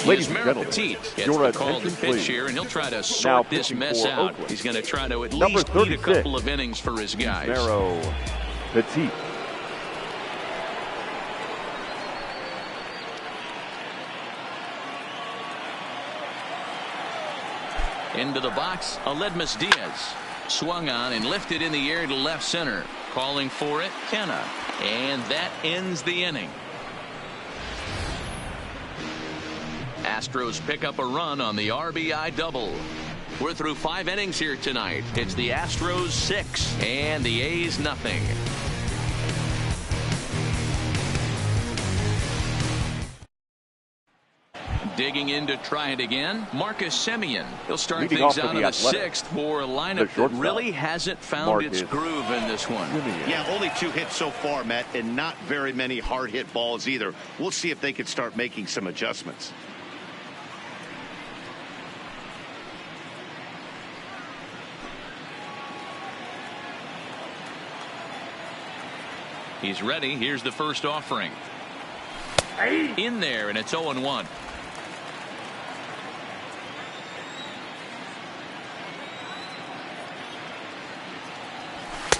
Ladies and gentlemen, gets the call to pitch here, and he'll try to sort this mess out. He's going to try to at least lead a couple of innings for his guys. Petit. Into the box, Aledmus Diaz. Swung on and lifted in the air to left center. Calling for it, Kenna. And that ends the inning. Astros pick up a run on the RBI double. We're through 5 innings here tonight. It's the Astros 6 and the A's nothing. Digging in to try it again, Marcus Semien. He'll start things out in the 6th for a lineup that really hasn't found its groove in this one. Yeah, only 2 hits so far, Matt, and not very many hard hit balls either. We'll see if they can start making some adjustments. He's ready. Here's the first offering. In there, and it's 0-1.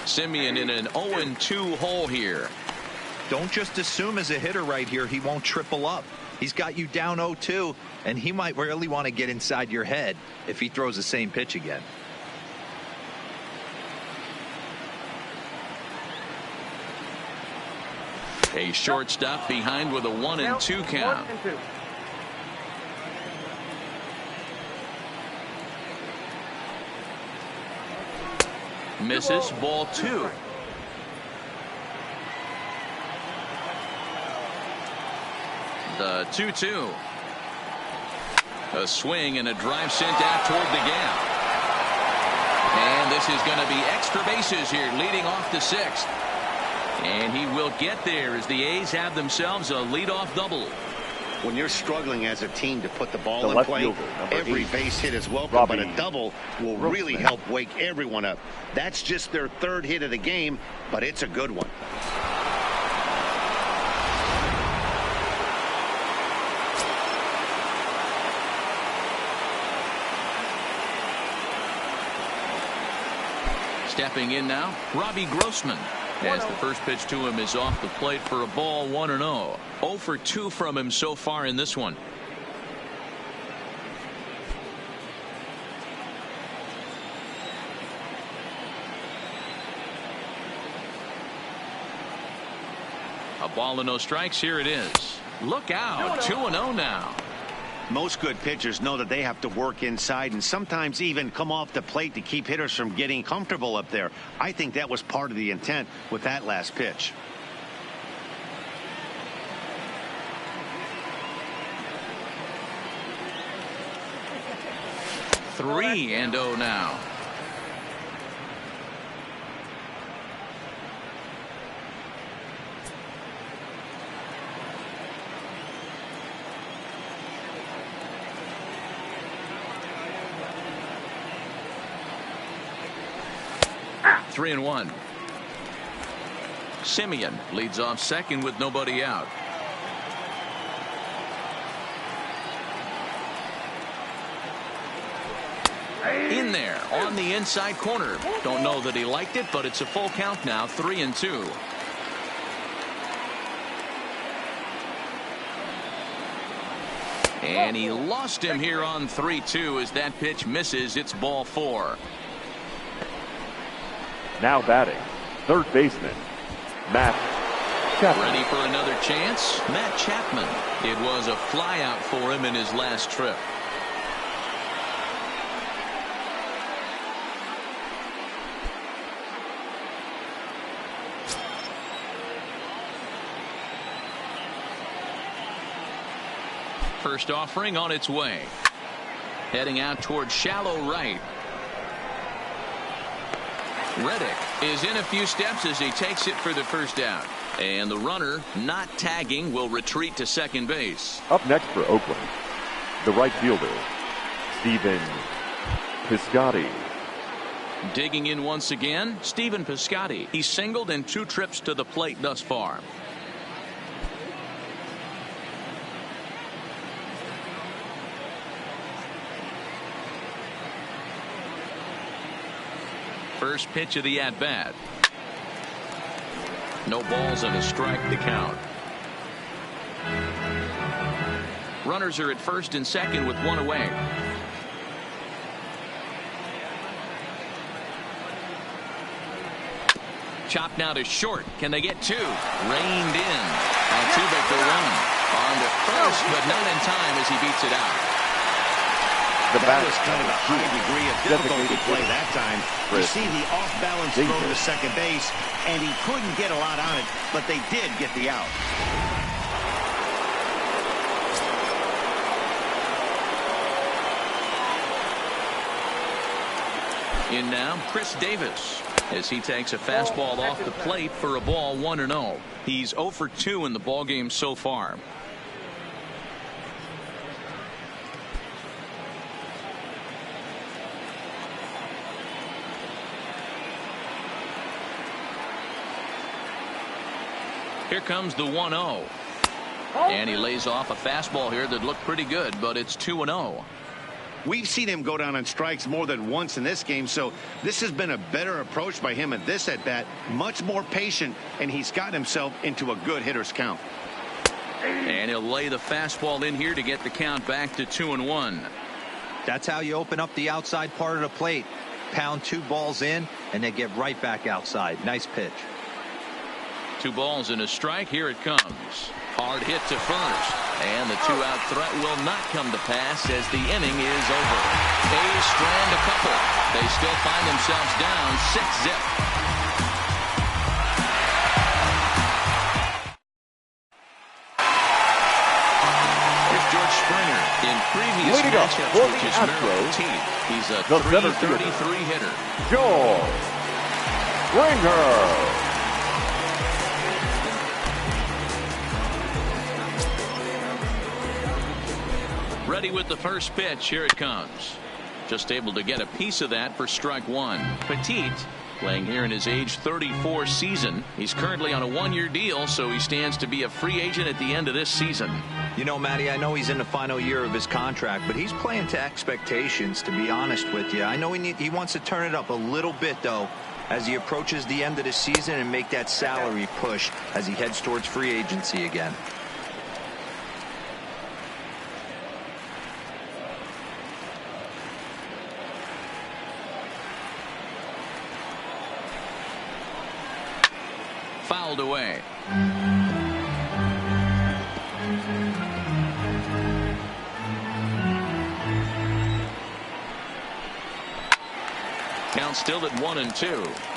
Semien in an 0-2 hole here. Don't just assume as a hitter right here he won't triple up. He's got you down 0-2, and he might really want to get inside your head if he throws the same pitch again. A shortstop behind with a 1-2 count. Misses, ball 2. The 2-2. A swing and a drive sent out toward the gap. And this is going to be extra bases here, leading off the 6th. And he will get there as the A's have themselves a leadoff double. When you're struggling as a team to put the ball in play, every base hit is welcome, but a double will really help wake everyone up. That's just their 3rd hit of the game, but it's a good one. Stepping in now, Robbie Grossman. As the first pitch to him is off the plate for a ball, 1-0. 0 for 2 from him so far in this one. A ball and no strikes. Here it is. Look out. 2-0 now. Most good pitchers know that they have to work inside and sometimes even come off the plate to keep hitters from getting comfortable up there. I think that was part of the intent with that last pitch. 3-0 now. Three and one. Simeon leads off second with nobody out. In there on the inside corner. Don't know that he liked it, but it's a full count now. 3-2. And he lost him here on 3-2 as that pitch misses. It's ball 4. Now batting, third baseman, Matt Chapman. Ready for another chance? Matt Chapman. It was a flyout for him in his last trip. First offering on its way. Heading out toward shallow right. Reddick is in a few steps as he takes it for the first out. And the runner, not tagging, will retreat to second base. Up next for Oakland, the right fielder, Stephen Piscotty. Digging in once again, Stephen Piscotty. He's singled in 2 trips to the plate thus far. First pitch of the at-bat. No balls and a strike to count. Runners are at first and second with 1 away. Chopped now to short. Can they get 2? Reined in. Altuve for 1. On to first, but not in time as he beats it out. That was kind of a high degree of difficulty play that time. You see the off-balance throw to second base, and he couldn't get a lot on it, but they did get the out. In now, Chris Davis, as he takes a fastball off the plate for a ball 1-0. He's 0 for 2 in the ballgame so far. Here comes the 1-0. And he lays off a fastball here that looked pretty good, but it's 2-0. We've seen him go down on strikes more than once in this game, so this has been a better approach by him at this at-bat. Much more patient, and he's gotten himself into a good hitter's count. And he'll lay the fastball in here to get the count back to 2-1. That's how you open up the outside part of the plate. Pound 2 balls in, and they get right back outside. Nice pitch. 2 balls and a strike. Here it comes. Hard hit to first. And the 2-out threat will not come to pass as the inning is over. A's strand a couple. They still find themselves down 6-zip. Here's George Springer. In previous matchups with his Merrill team, he's a .333 hitter. George Springer. Ready with the first pitch. Here it comes. Just able to get a piece of that for strike 1. Petit playing here in his age 34 season. He's currently on a 1-year deal, so he stands to be a free agent at the end of this season. You know, Matty, I know he's in the final year of his contract, but he's playing to expectations, to be honest with you. I know he wants to turn it up a little bit, though, as he approaches the end of the season and make that salary push as he heads towards free agency again. Fouled away. count still at 1-2.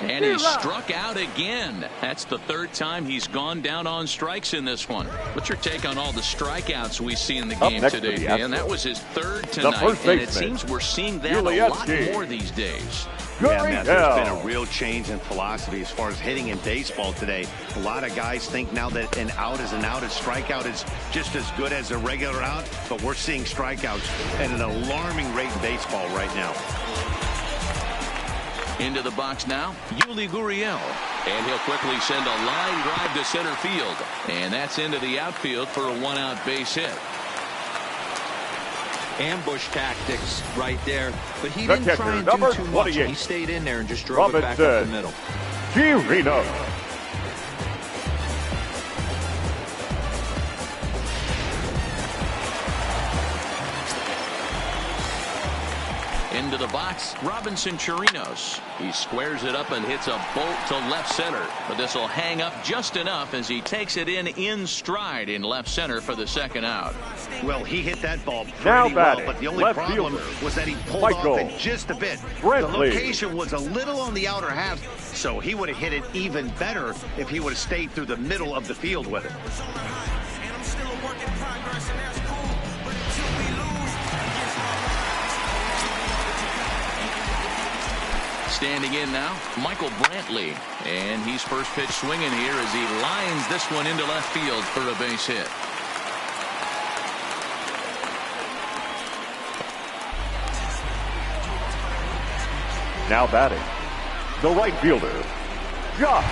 And he's struck out again. That's the third time he's gone down on strikes in this one. What's your take on all the strikeouts we see in the game today, Dan? That was his third tonight, and it seems we're seeing that a lot more these days. Yeah, Matt, there's been a real change in philosophy as far as hitting in baseball today. A lot of guys think now that an out is an out, a strikeout is just as good as a regular out, but we're seeing strikeouts at an alarming rate in baseball right now. Into the box now, Yuli Gurriel. And he'll quickly send a line drive to center field. And that's into the outfield for a one-out base hit. Ambush tactics right there. But he didn't try and do too much. He stayed in there and just drove it back up the middle. Chirino. Into the box, Robinson Chirinos. He squares it up and hits a bolt to left center. But this will hang up just enough as he takes it in stride in left center for the second out. Well, he hit that ball pretty well, but the only problem was that he pulled off it just a bit. The location was a little on the outer half, so he would have hit it even better if he would have stayed through the middle of the field with it. Standing in now, Michael Brantley. And he's first pitch swinging here as he lines this one into left field for a base hit. Now batting, the right fielder, Josh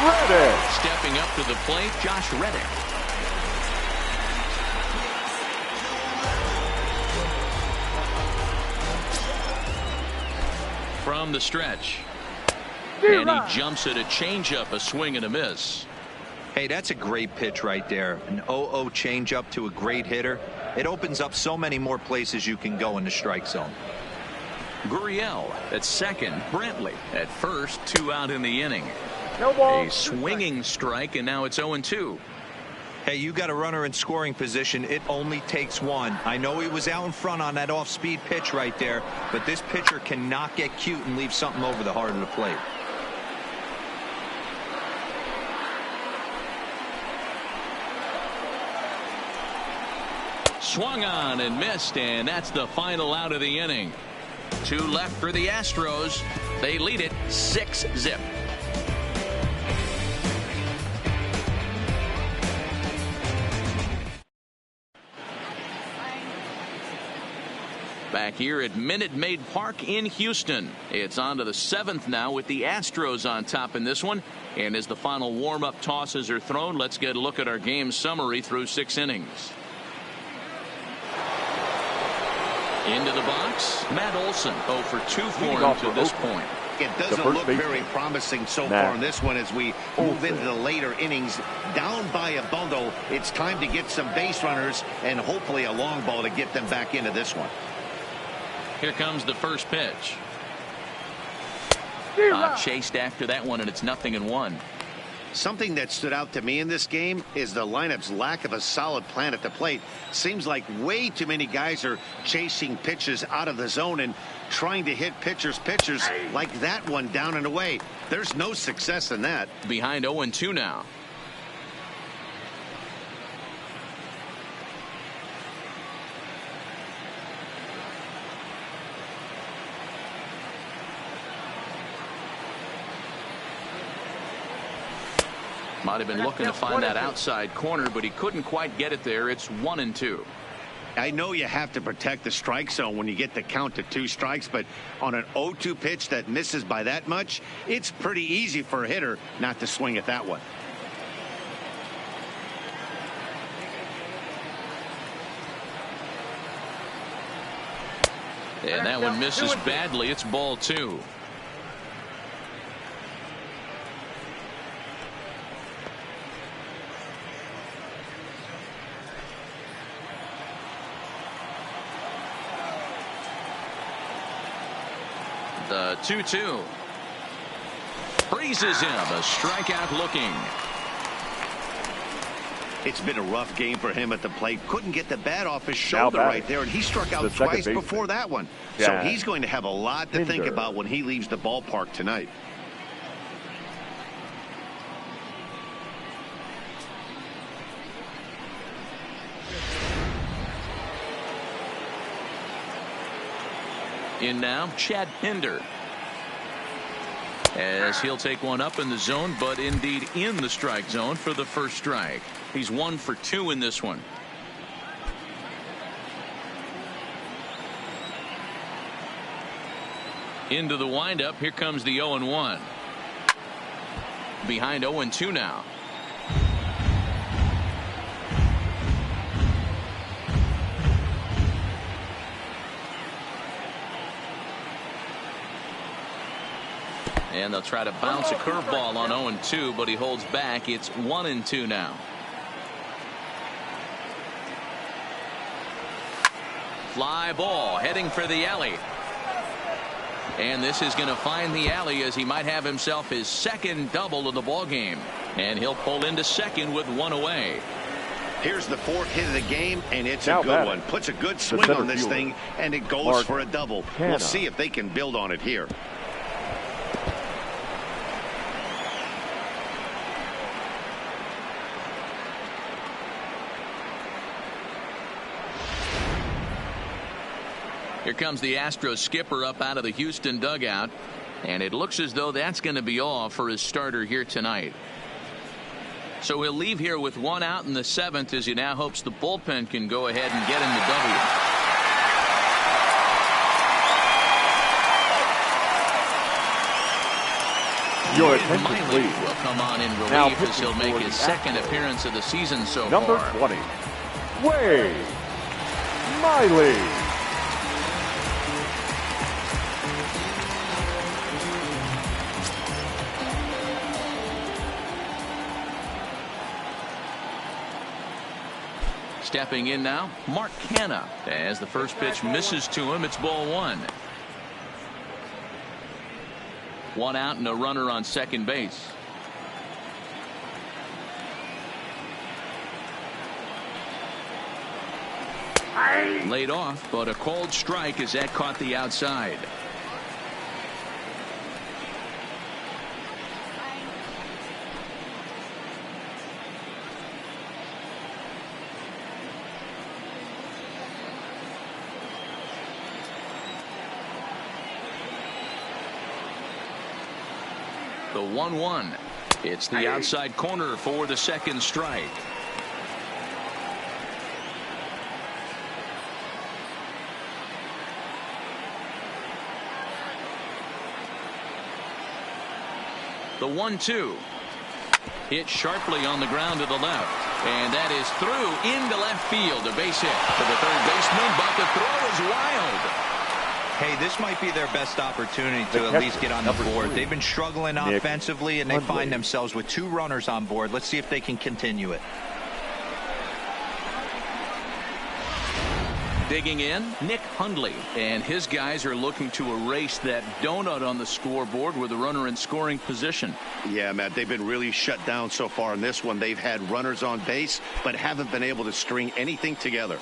Reddick. Stepping up to the plate, Josh Reddick. From the stretch. And he jumps at a changeup, a swing and a miss. Hey, that's a great pitch right there. An 0-0 changeup to a great hitter. It opens up so many more places you can go in the strike zone. Gurriel at second, Brantley at first, 2 out in the inning. A swinging strike, and now it's 0-2. Hey, you got a runner in scoring position. It only takes one. I know he was out in front on that off-speed pitch right there, but this pitcher cannot get cute and leave something over the heart of the plate. Swung on and missed, and that's the final out of the inning. 2 left for the Astros. They lead it 6-0. Back here at Minute Maid Park in Houston. It's on to the 7th now with the Astros on top in this one. And as the final warm-up tosses are thrown, let's get a look at our game summary through 6 innings. Into the box, Matt Olson 0 for 2 for him to this point. It doesn't look very promising so far in this one as we move into the later innings. Down by a bundle, it's time to get some base runners and hopefully a long ball to get them back into this one. Here comes the first pitch. Chased after that one, and it's 0-1. Something that stood out to me in this game is the lineup's lack of a solid plan at the plate. Seems like way too many guys are chasing pitches out of the zone and trying to hit pitchers like that one down and away. There's no success in that. Behind 0-2 now. Might have been looking to find that outside corner, but he couldn't quite get it there. It's 1-2. I know you have to protect the strike zone when you get the count to 2 strikes, but on an 0-2 pitch that misses by that much, it's pretty easy for a hitter not to swing at that one. And that one misses badly. It's ball 2. The 2-2. Freezes him. A strikeout looking. It's been a rough game for him at the plate. Couldn't get the bat off his shoulder right there, and he struck out twice before that one. So he's going to have a lot to think about when he leaves the ballpark tonight. In now, Chad Pinder. As he'll take one up in the zone, but indeed in the strike zone for the first strike. He's 1 for 2 in this one. Into the windup. Here comes the 0-1. Behind 0-2 now. And they'll try to bounce a curveball on 0-2, but he holds back. It's 1-2 now. Fly ball heading for the alley. And this is going to find the alley as he might have himself his second double of the ball game. And he'll pull into second with 1 away. Here's the 4th hit of the game, and it's a good one. Puts a good swing on this thing, and it goes for a double. We'll see if they can build on it here. Here comes the Astros skipper up out of the Houston dugout, and it looks as though that's going to be all for his starter here tonight. So he'll leave here with 1 out in the 7th as he now hopes the bullpen can go ahead and get him the W. Your attention, please. Will come on in relief as he'll make his second appearance of the season so far. Number 20, Wade Miley. Stepping in now, Mark Canha. As the first pitch misses to him, it's ball 1. 1 out and a runner on second base. Laid off, but a cold strike as that caught the outside. The 1-1. It's the outside corner for the second strike. The 1-2. Hit sharply on the ground to the left. And that is through into left field. A base hit for the third baseman, but the throw is wild. Hey, this might be their best opportunity to at least get on the board. They've been struggling offensively, and they find themselves with 2 runners on board. Let's see if they can continue it. Digging in, Nick Hundley, and his guys are looking to erase that donut on the scoreboard with a runner in scoring position. Yeah, Matt, they've been really shut down so far in this one. They've had runners on base, but haven't been able to string anything together.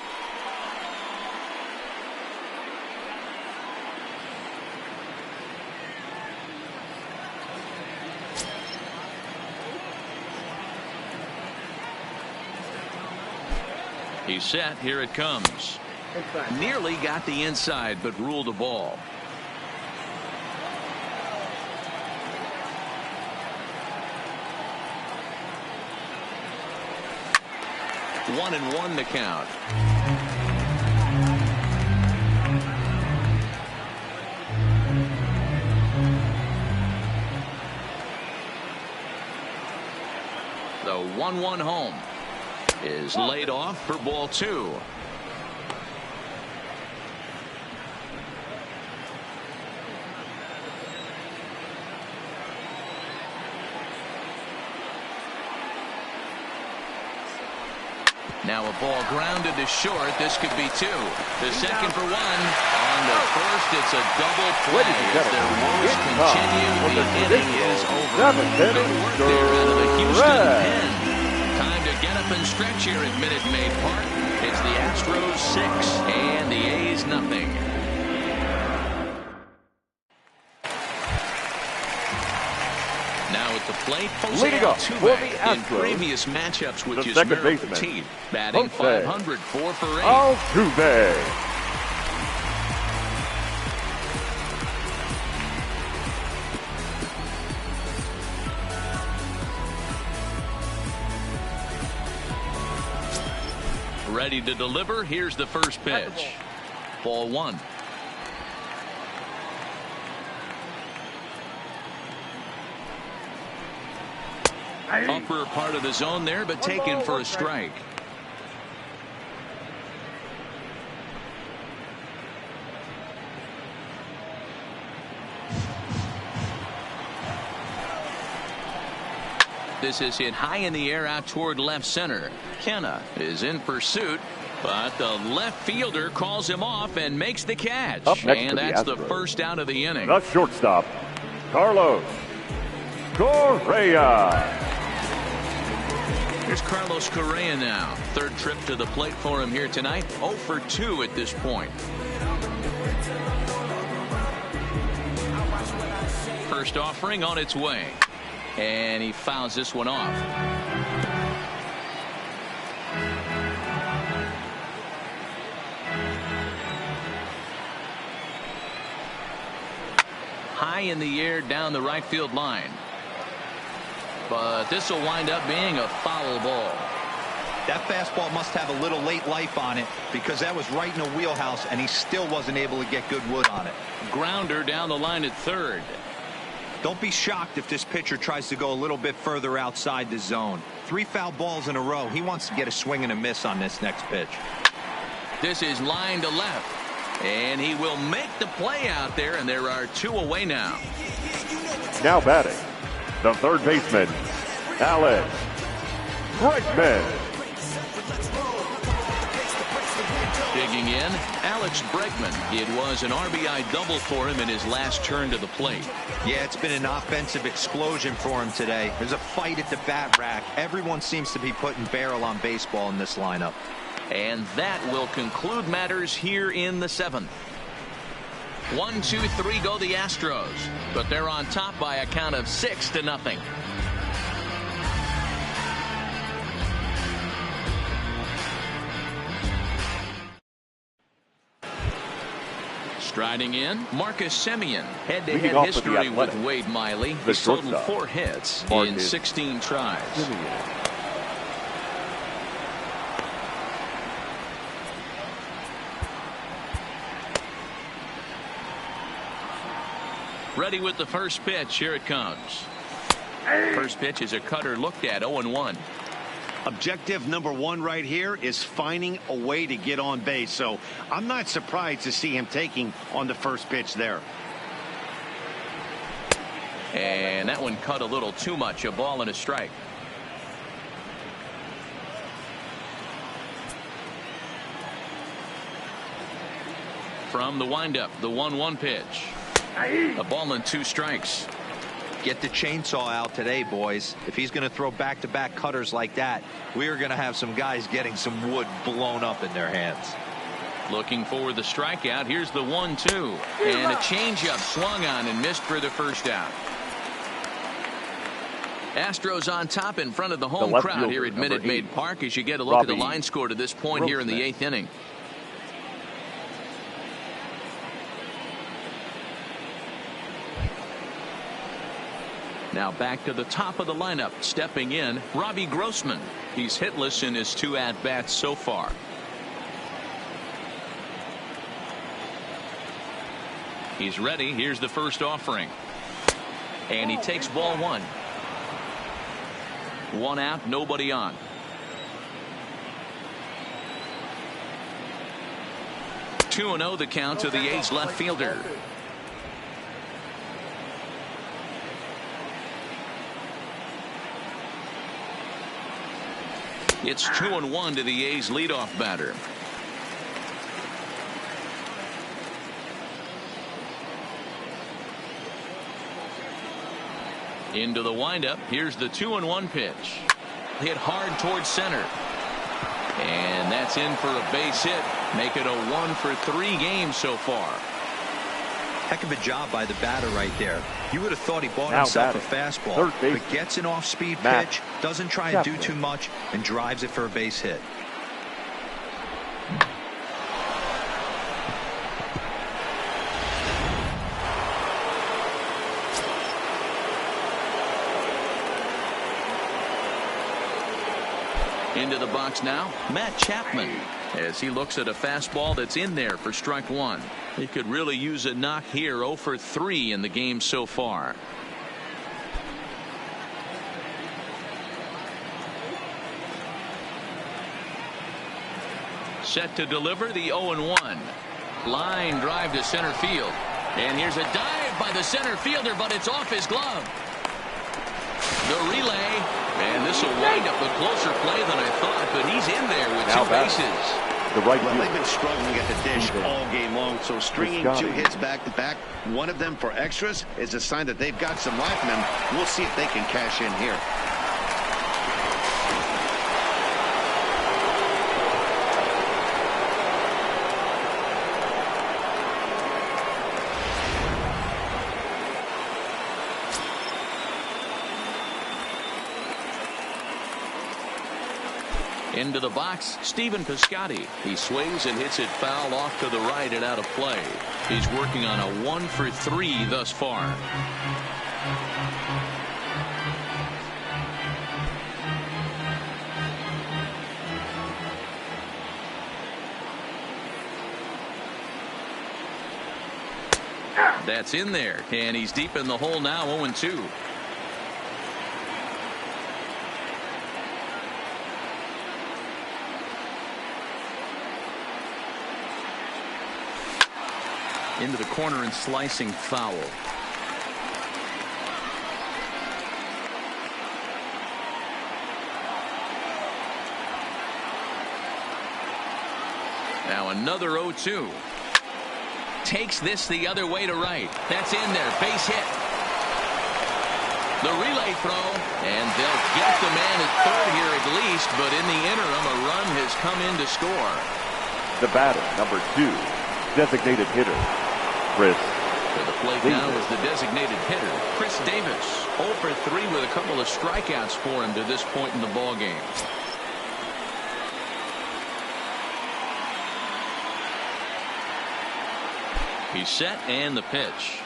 He's set. Here it comes. Nearly got the inside, but ruled a ball. One and one to count. The 1-1 home is laid off for ball 2. Now a ball grounded to short. This could be 2. The second for 1. On the first, it's a double play. As their woes continue, the inning is over. Good work there out of the Houston pen. Time to get him open stretch here at Minute Maid Park. It's the Astros 6 and the A's nothing. Now at the plate, leading up for the Astros, in previous matchups with the second baseman, team, batting 500, 4 for 8. Altuve. Ready to deliver. Here's the first pitch. Ball 1. Upper part of the zone there, but taken for a strike. This is hit high in the air out toward left center. Kenna is in pursuit, but the left fielder calls him off and makes the catch. And that's the first out of the inning. The shortstop, Carlos Correa. Here's Carlos Correa now. Third trip to the plate for him here tonight. 0 for 2 at this point. First offering on its way. And he fouls this one off. High in the air down the right field line. But this will wind up being a foul ball. That fastball must have a little late life on it, because that was right in the wheelhouse and he still wasn't able to get good wood on it. Grounder down the line at third. Don't be shocked if this pitcher tries to go a little bit further outside the zone. 3 foul balls in a row. He wants to get a swing and a miss on this next pitch. This is line to left. And he will make the play out there, and there are 2 away now. Now batting, the third baseman, Alex Bregman. Digging in, Alex Bregman. It was an RBI double for him in his last turn to the plate. Yeah, it's been an offensive explosion for him today. There's a fight at the bat rack. Everyone seems to be putting barrel on baseball in this lineup. And that will conclude matters here in the 7th. 1, 2, 3 go the Astros, but they're on top by a count of 6-0. Striding in, Marcus Semien. Head-to-head history with Wade Miley. He's totaled 4 hits in 16 tries. Ready with the first pitch. Here it comes. First pitch is a cutter looked at. 0-1. Objective number 1 right here is finding a way to get on base. So I'm not surprised to see him taking on the first pitch there. And that one cut a little too much. A ball and a strike. From the windup, the 1-1 pitch. A ball and 2 strikes. Get the chainsaw out today, boys. If he's going to throw back-to-back cutters like that, we are going to have some guys getting some wood blown up in their hands. Looking for the strikeout. Here's the 1-2. And a changeup swung on and missed for the first out. Astros on top in front of the home crowd here at Minute Maid Park as you get a look at the line score to this point here in the 8th inning. Now back to the top of the lineup. Stepping in, Robbie Grossman. He's hitless in his 2 at-bats so far. He's ready. Here's the first offering. And he takes ball 1. 1 out, nobody on. Two and 0 the count to the A's left fielder. It's 2-1 to the A's leadoff batter. Into the windup. Here's the 2-1 pitch. hit hard towards center. And that's in for a base hit. Make it a 1-for-3 game so far. Heck of a job by the batter right there. You would have thought he bought himself a fastball, but gets an off-speed pitch, doesn't try and do too much, and drives it for a base hit. Into the box now, Matt Chapman, as he looks at a fastball that's in there for strike one. He could really use a knock here. 0-for-3 in the game so far. Set to deliver the 0-1. Line drive to center field. And here's a dive by the center fielder, but it's off his glove. The relay, and this will wind up a closer play than I thought, but he's in there with two bases. They've been struggling at the dish all game long, so stringing two hits back-to-back, one of them for extras, is a sign that they've got some life in them. We'll see if they can cash in here. Into the box, Stephen Piscotty. He swings and hits it foul off to the right and out of play. He's working on a 1-for-3 thus far. That's in there, and he's deep in the hole now. 0-2. Into the corner and slicing foul. Now another 0-2. Takes this the other way to right. That's in there. Base hit. The relay throw, and they'll get the man at third here at least, but in the interim a run has come in to score. The batter, number 2, designated hitter, Chris. To the plate now is the designated hitter, Chris Davis. 0-for-3 with a couple of strikeouts for him to this point in the ball game. He's set and the pitch.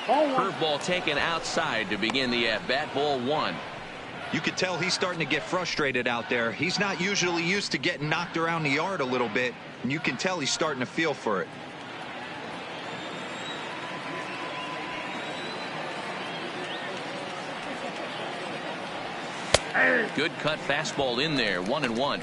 Curveball taken outside to begin the at-bat. Ball 1. You could tell he's starting to get frustrated out there. He's not usually used to getting knocked around the yard a little bit, and you can tell he's starting to feel for it. Good cut fastball in there. 1-1.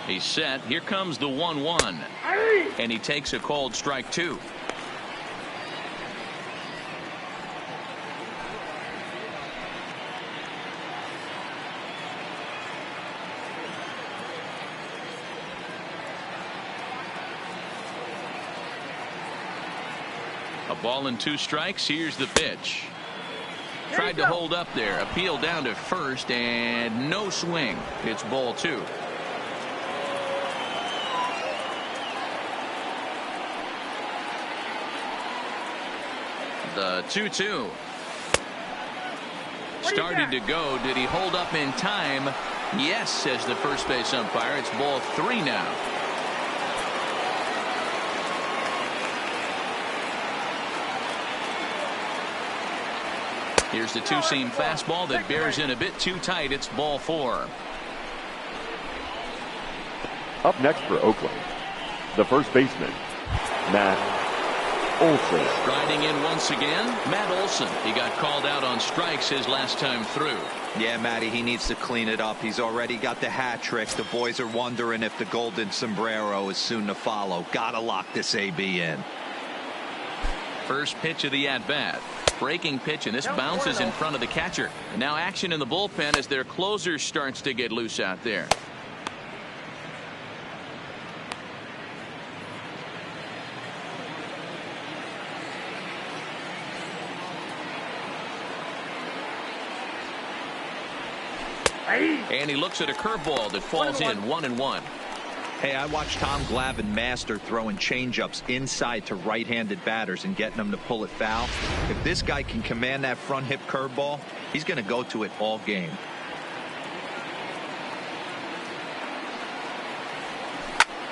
He's set. Here comes the 1-1. And he takes a called strike 2. A ball and 2 strikes. Here's the pitch. Tried to hold up there. Appeal down to first and no swing. It's ball 2. The 2-2. Started to go. Did he hold up in time? Yes, says the first base umpire. It's ball 3 now. Here's the two-seam fastball that bears in a bit too tight. It's ball 4. Up next for Oakland, the first baseman, Matt Olson. Striding in once again, Matt Olson. He got called out on strikes his last time through. Yeah, Matty, he needs to clean it up. He's already got the hat trick. The boys are wondering if the golden sombrero is soon to follow. Gotta lock this AB in. First pitch of the at-bat. Breaking pitch, and this bounces in front of the catcher. And now action in the bullpen as their closer starts to get loose out there. And he looks at a curveball that falls in 1-1. Hey, I watched Tom Glavine master throwing changeups inside to right-handed batters and getting them to pull it foul. If this guy can command that front hip curveball, he's going to go to it all game.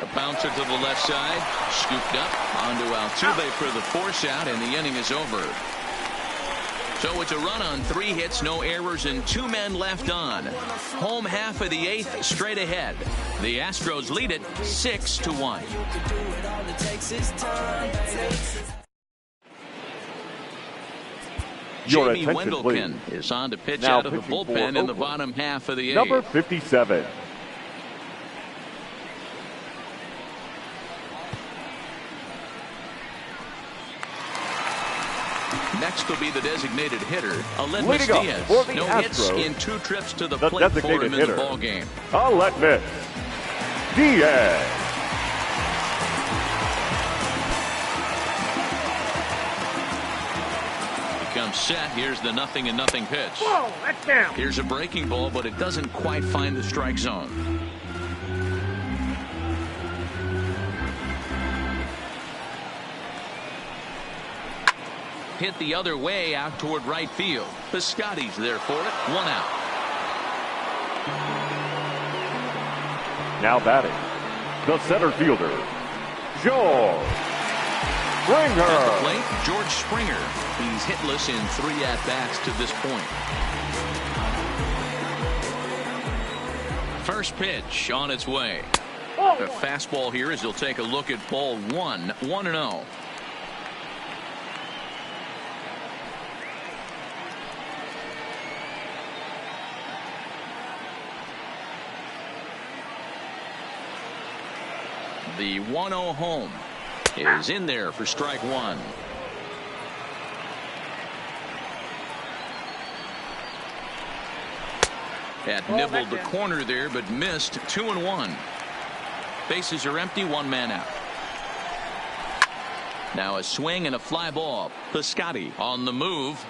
A bouncer to the left side, scooped up onto Altuve for the force out, and the inning is over. So it's a run on 3 hits, no errors, and 2 men left on. Home half of the 8th, straight ahead. The Astros lead it 6-1. Jamie Wendelken is on to pitch now out of the bullpen in the bottom half of the 8th. Number 57. Next will be the designated hitter, Aledmys Diaz. No hits in 2 trips to the plate for him in the ball game. Aledmys Diaz. He comes set. Here's the 0-0 pitch. Whoa, that's down. Here's a breaking ball, but it doesn't quite find the strike zone. Hit the other way out toward right field. Piscotty's there for it. 1 out. Now batting, the center fielder, George Springer. At the plate, George Springer. He's hitless in 3 at-bats to this point. First pitch on its way. The fastball here as he'll take a look at ball 1. 1-0. The 1-0 home is in there for strike 1. That nibbled the corner there, but missed. 2-1. Bases are empty. 1 man out. Now a swing and a fly ball. Piscotty on the move.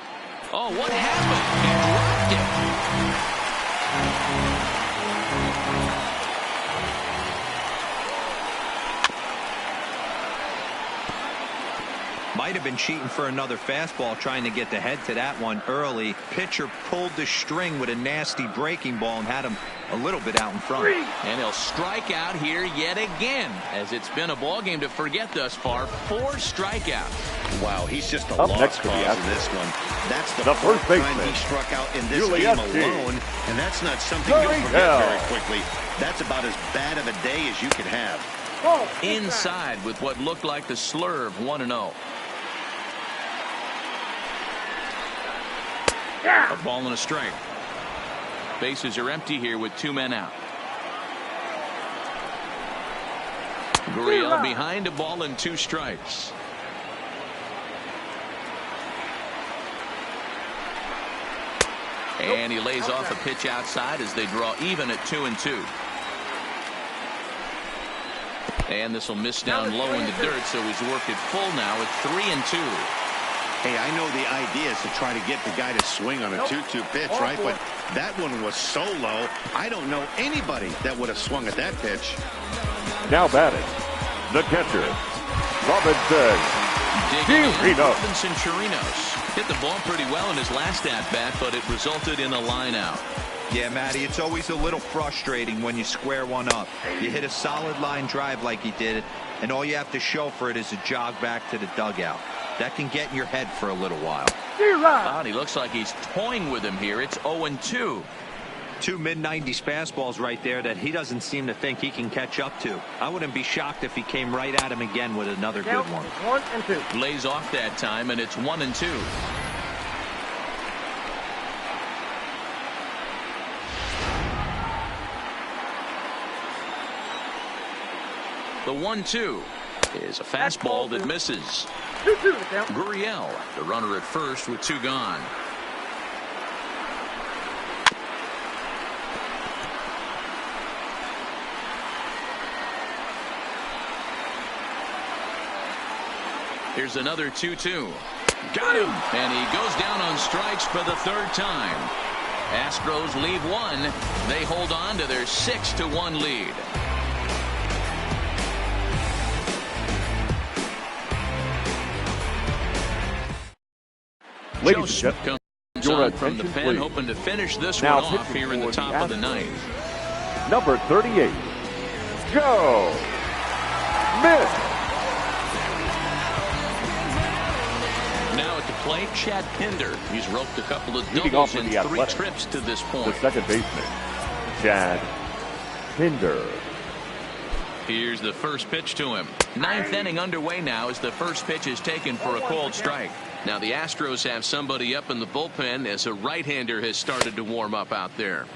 Oh, what happened? He dropped it. Might have been cheating for another fastball, trying to get the head to that one early. Pitcher pulled the string with a nasty breaking ball and had him a little bit out in front. And he'll strike out here yet again, as it's been a ball game to forget thus far. 4 strikeouts. Wow, he's just a lost cause in this one. That's the first time he struck out in this game alone, and that's not something you'll forget very quickly. That's about as bad of a day as you could have. Inside with what looked like the slurve. 1-0. A ball and a strike. Bases are empty here with 2 men out. Gurriel behind a ball and 2 strikes. And he lays off a pitch outside as they draw even at 2-2. And this will miss down low in the dirt, so he's worked it full now at 3-2. Hey, I know the idea is to try to get the guy to swing on a 2-2 pitch, right? But that one was so low, I don't know anybody that would have swung at that pitch. Now batting, the catcher, Robinson Chirinos hit the ball pretty well in his last at-bat, but it resulted in a line out. Yeah, Matty, it's always a little frustrating when you square one up. You hit a solid line drive like he did, and all you have to show for it is a jog back to the dugout. That can get in your head for a little while. He looks like he's toying with him here. It's 0-2. 2 mid-90s fastballs right there that he doesn't seem to think he can catch up to. I wouldn't be shocked if he came right at him again with another good one. 1-2. Lays off that time, and it's 1-2. The 1-2 is a fastball that misses. 2-2 the count. Gurriel, the runner at first with 2 gone. Here's another 2-2. Got him! And he goes down on strikes for the 3rd time. Astros leave 1. They hold on to their 6-1 lead. Ladies and gentlemen, your from the pen, hoping to finish this one off here in the top of the 9th. Number 38, Joe Miss. Now at the plate, Chad Pinder. He's roped a couple of doubles in 3 trips to this point. The second baseman, Chad Pinder. Here's the first pitch to him. 9th inning underway now as the first pitch is taken for a called strike. Now the Astros have somebody up in the bullpen as a right-hander has started to warm up out there.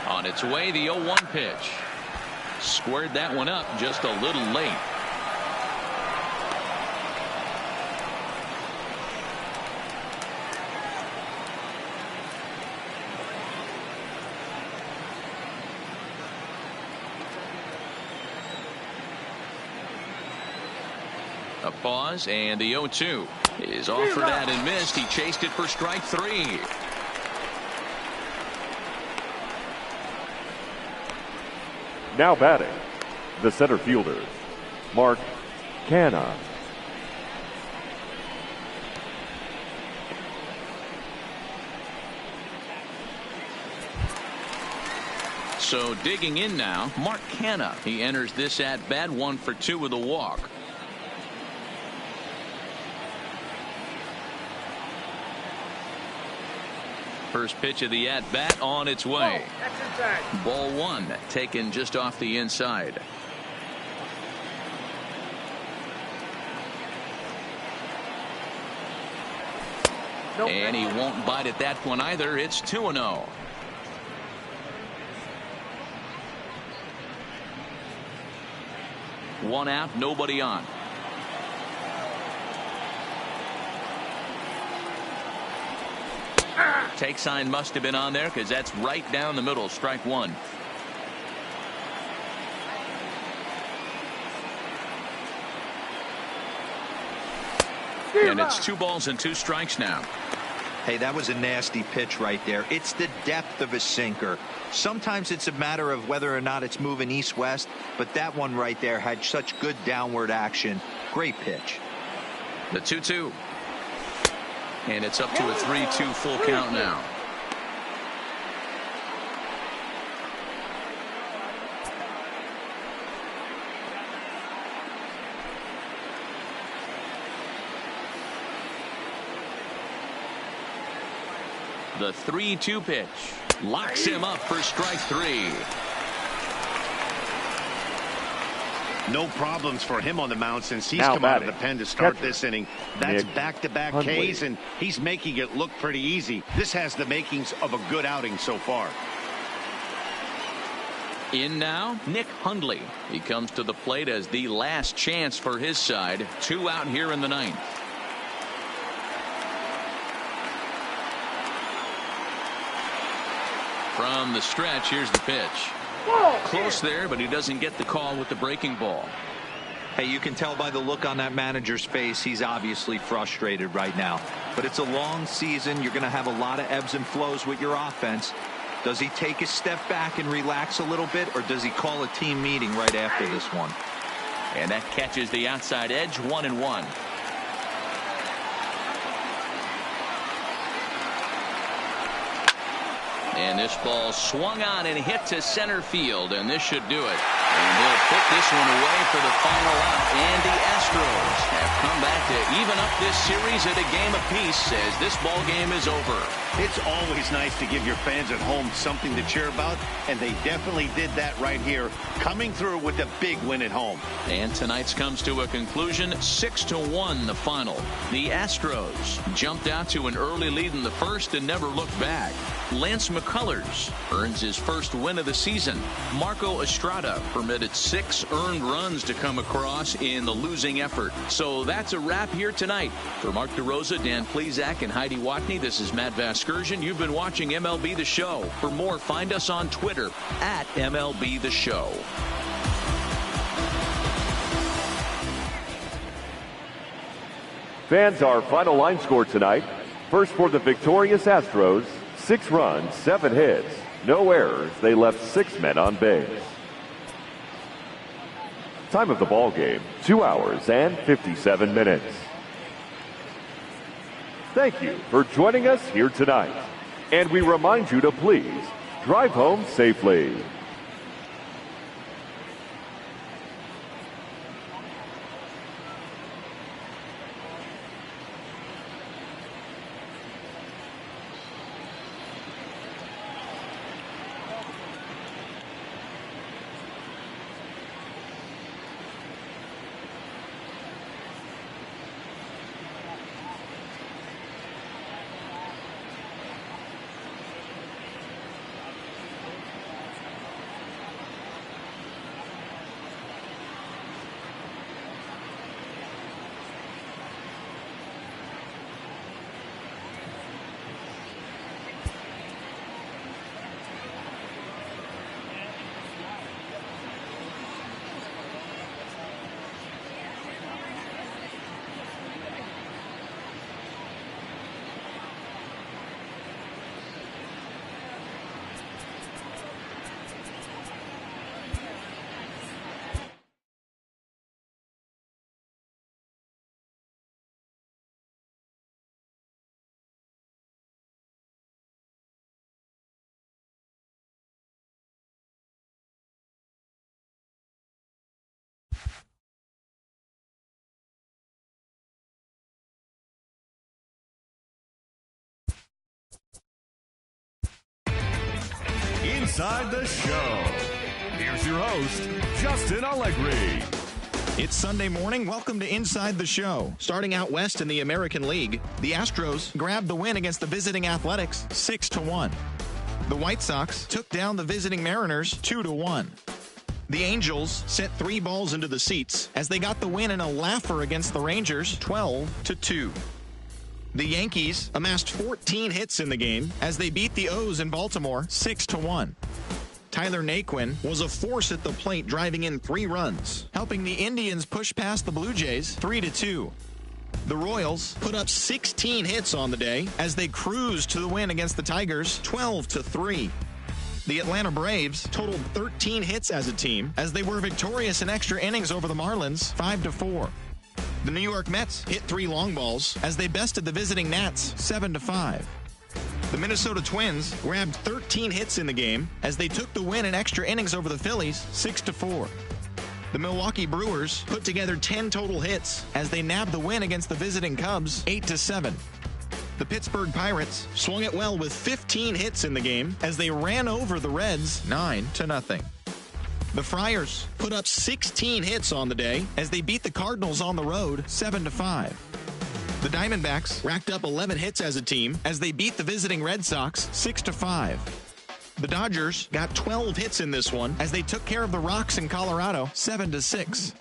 On its way, the 0-1 pitch. Squared that one up just a little late. A pause, and the 0-2 is offered at and missed. He chased it for strike 3. Now batting, the center fielders, Mark Canha. So digging in now, Mark Canha. He enters this at bat 1 for 2 with a walk. First pitch of the at-bat on its way. Ball 1 taken just off the inside. And he won't bite at that one either. It's 2-0. One out, nobody on. Take sign must have been on there because that's right down the middle. Strike 1. And it's 2 balls and 2 strikes now. Hey, that was a nasty pitch right there. It's the depth of a sinker. Sometimes it's a matter of whether or not it's moving east-west, but that one right there had such good downward action. Great pitch. The 2-2. And it's up to a 3-2 full count now. The 3-2 pitch locks him up for strike 3. No problems for him on the mound since he's come out of the pen to start this inning. That's back-to-back Ks, and he's making it look pretty easy. This has the makings of a good outing so far. In now, Nick Hundley. He comes to the plate as the last chance for his side. 2 out here in the 9th. From the stretch, here's the pitch. Close there, but he doesn't get the call with the breaking ball. Hey, you can tell by the look on that manager's face, he's obviously frustrated right now. But it's a long season. You're going to have a lot of ebbs and flows with your offense. Does he take a step back and relax a little bit, or does he call a team meeting right after this one? And that catches the outside edge, 1-1. And this ball swung on and hit to center field, and this should do it. And he'll put this one away for the final out. And the Astros have come back to even up this series at a game apiece as this ball game is over. It's always nice to give your fans at home something to cheer about, and they definitely did that right here, coming through with a big win at home. And tonight's comes to a conclusion, 6-1 the final. The Astros jumped out to an early lead in the first and never looked back. Lance McCullers earns his first win of the season. Marco Estrada permitted 6 earned runs to come across in the losing effort. So that's a wrap here tonight. For Mark DeRosa, Dan Plesac, and Heidi Watney, this is Matt Vasgersian. You've been watching MLB The Show. For more, find us on Twitter at MLB The Show. Fans, our final line score tonight. First for the victorious Astros, 6 runs, 7 hits, no errors. They left 6 men on base. Time of the ball game, 2 hours and 57 minutes. Thank you for joining us here tonight. And we remind you to please drive home safely. Inside the Show. Here's your host, Justin Allegri. It's Sunday morning. Welcome to Inside the Show. Starting out west in the American League, the Astros grabbed the win against the visiting Athletics 6-1. The White Sox took down the visiting Mariners 2-1. The Angels sent 3 balls into the seats as they got the win in a laugher against the Rangers 12-2. The Yankees amassed 14 hits in the game as they beat the O's in Baltimore 6-1. Tyler Naquin was a force at the plate, driving in 3 runs, helping the Indians push past the Blue Jays 3-2. The Royals put up 16 hits on the day as they cruised to the win against the Tigers 12-3. The Atlanta Braves totaled 13 hits as a team as they were victorious in extra innings over the Marlins 5-4. The New York Mets hit 3 long balls as they bested the visiting Nats 7-5. The Minnesota Twins grabbed 13 hits in the game as they took the win in extra innings over the Phillies 6-4. The Milwaukee Brewers put together 10 total hits as they nabbed the win against the visiting Cubs 8-7. The Pittsburgh Pirates swung it well with 15 hits in the game as they ran over the Reds 9-0. The Friars put up 16 hits on the day as they beat the Cardinals on the road 7-5. The Diamondbacks racked up 11 hits as a team as they beat the visiting Red Sox 6-5. The Dodgers got 12 hits in this one as they took care of the Rocks in Colorado 7-6.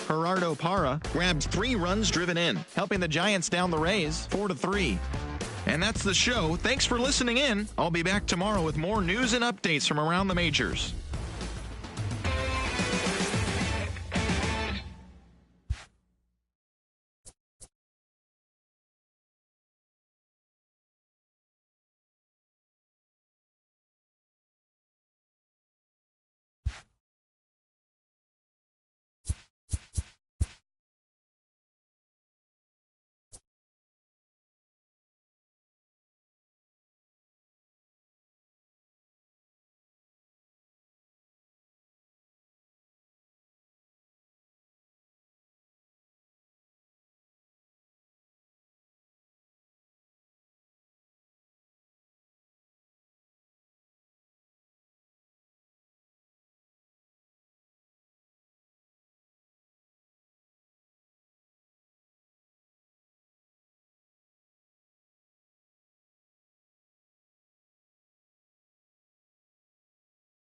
Gerardo Parra grabbed 3 runs driven in, helping the Giants down the Rays 4-3. And that's the show. Thanks for listening in. I'll be back tomorrow with more news and updates from around the majors.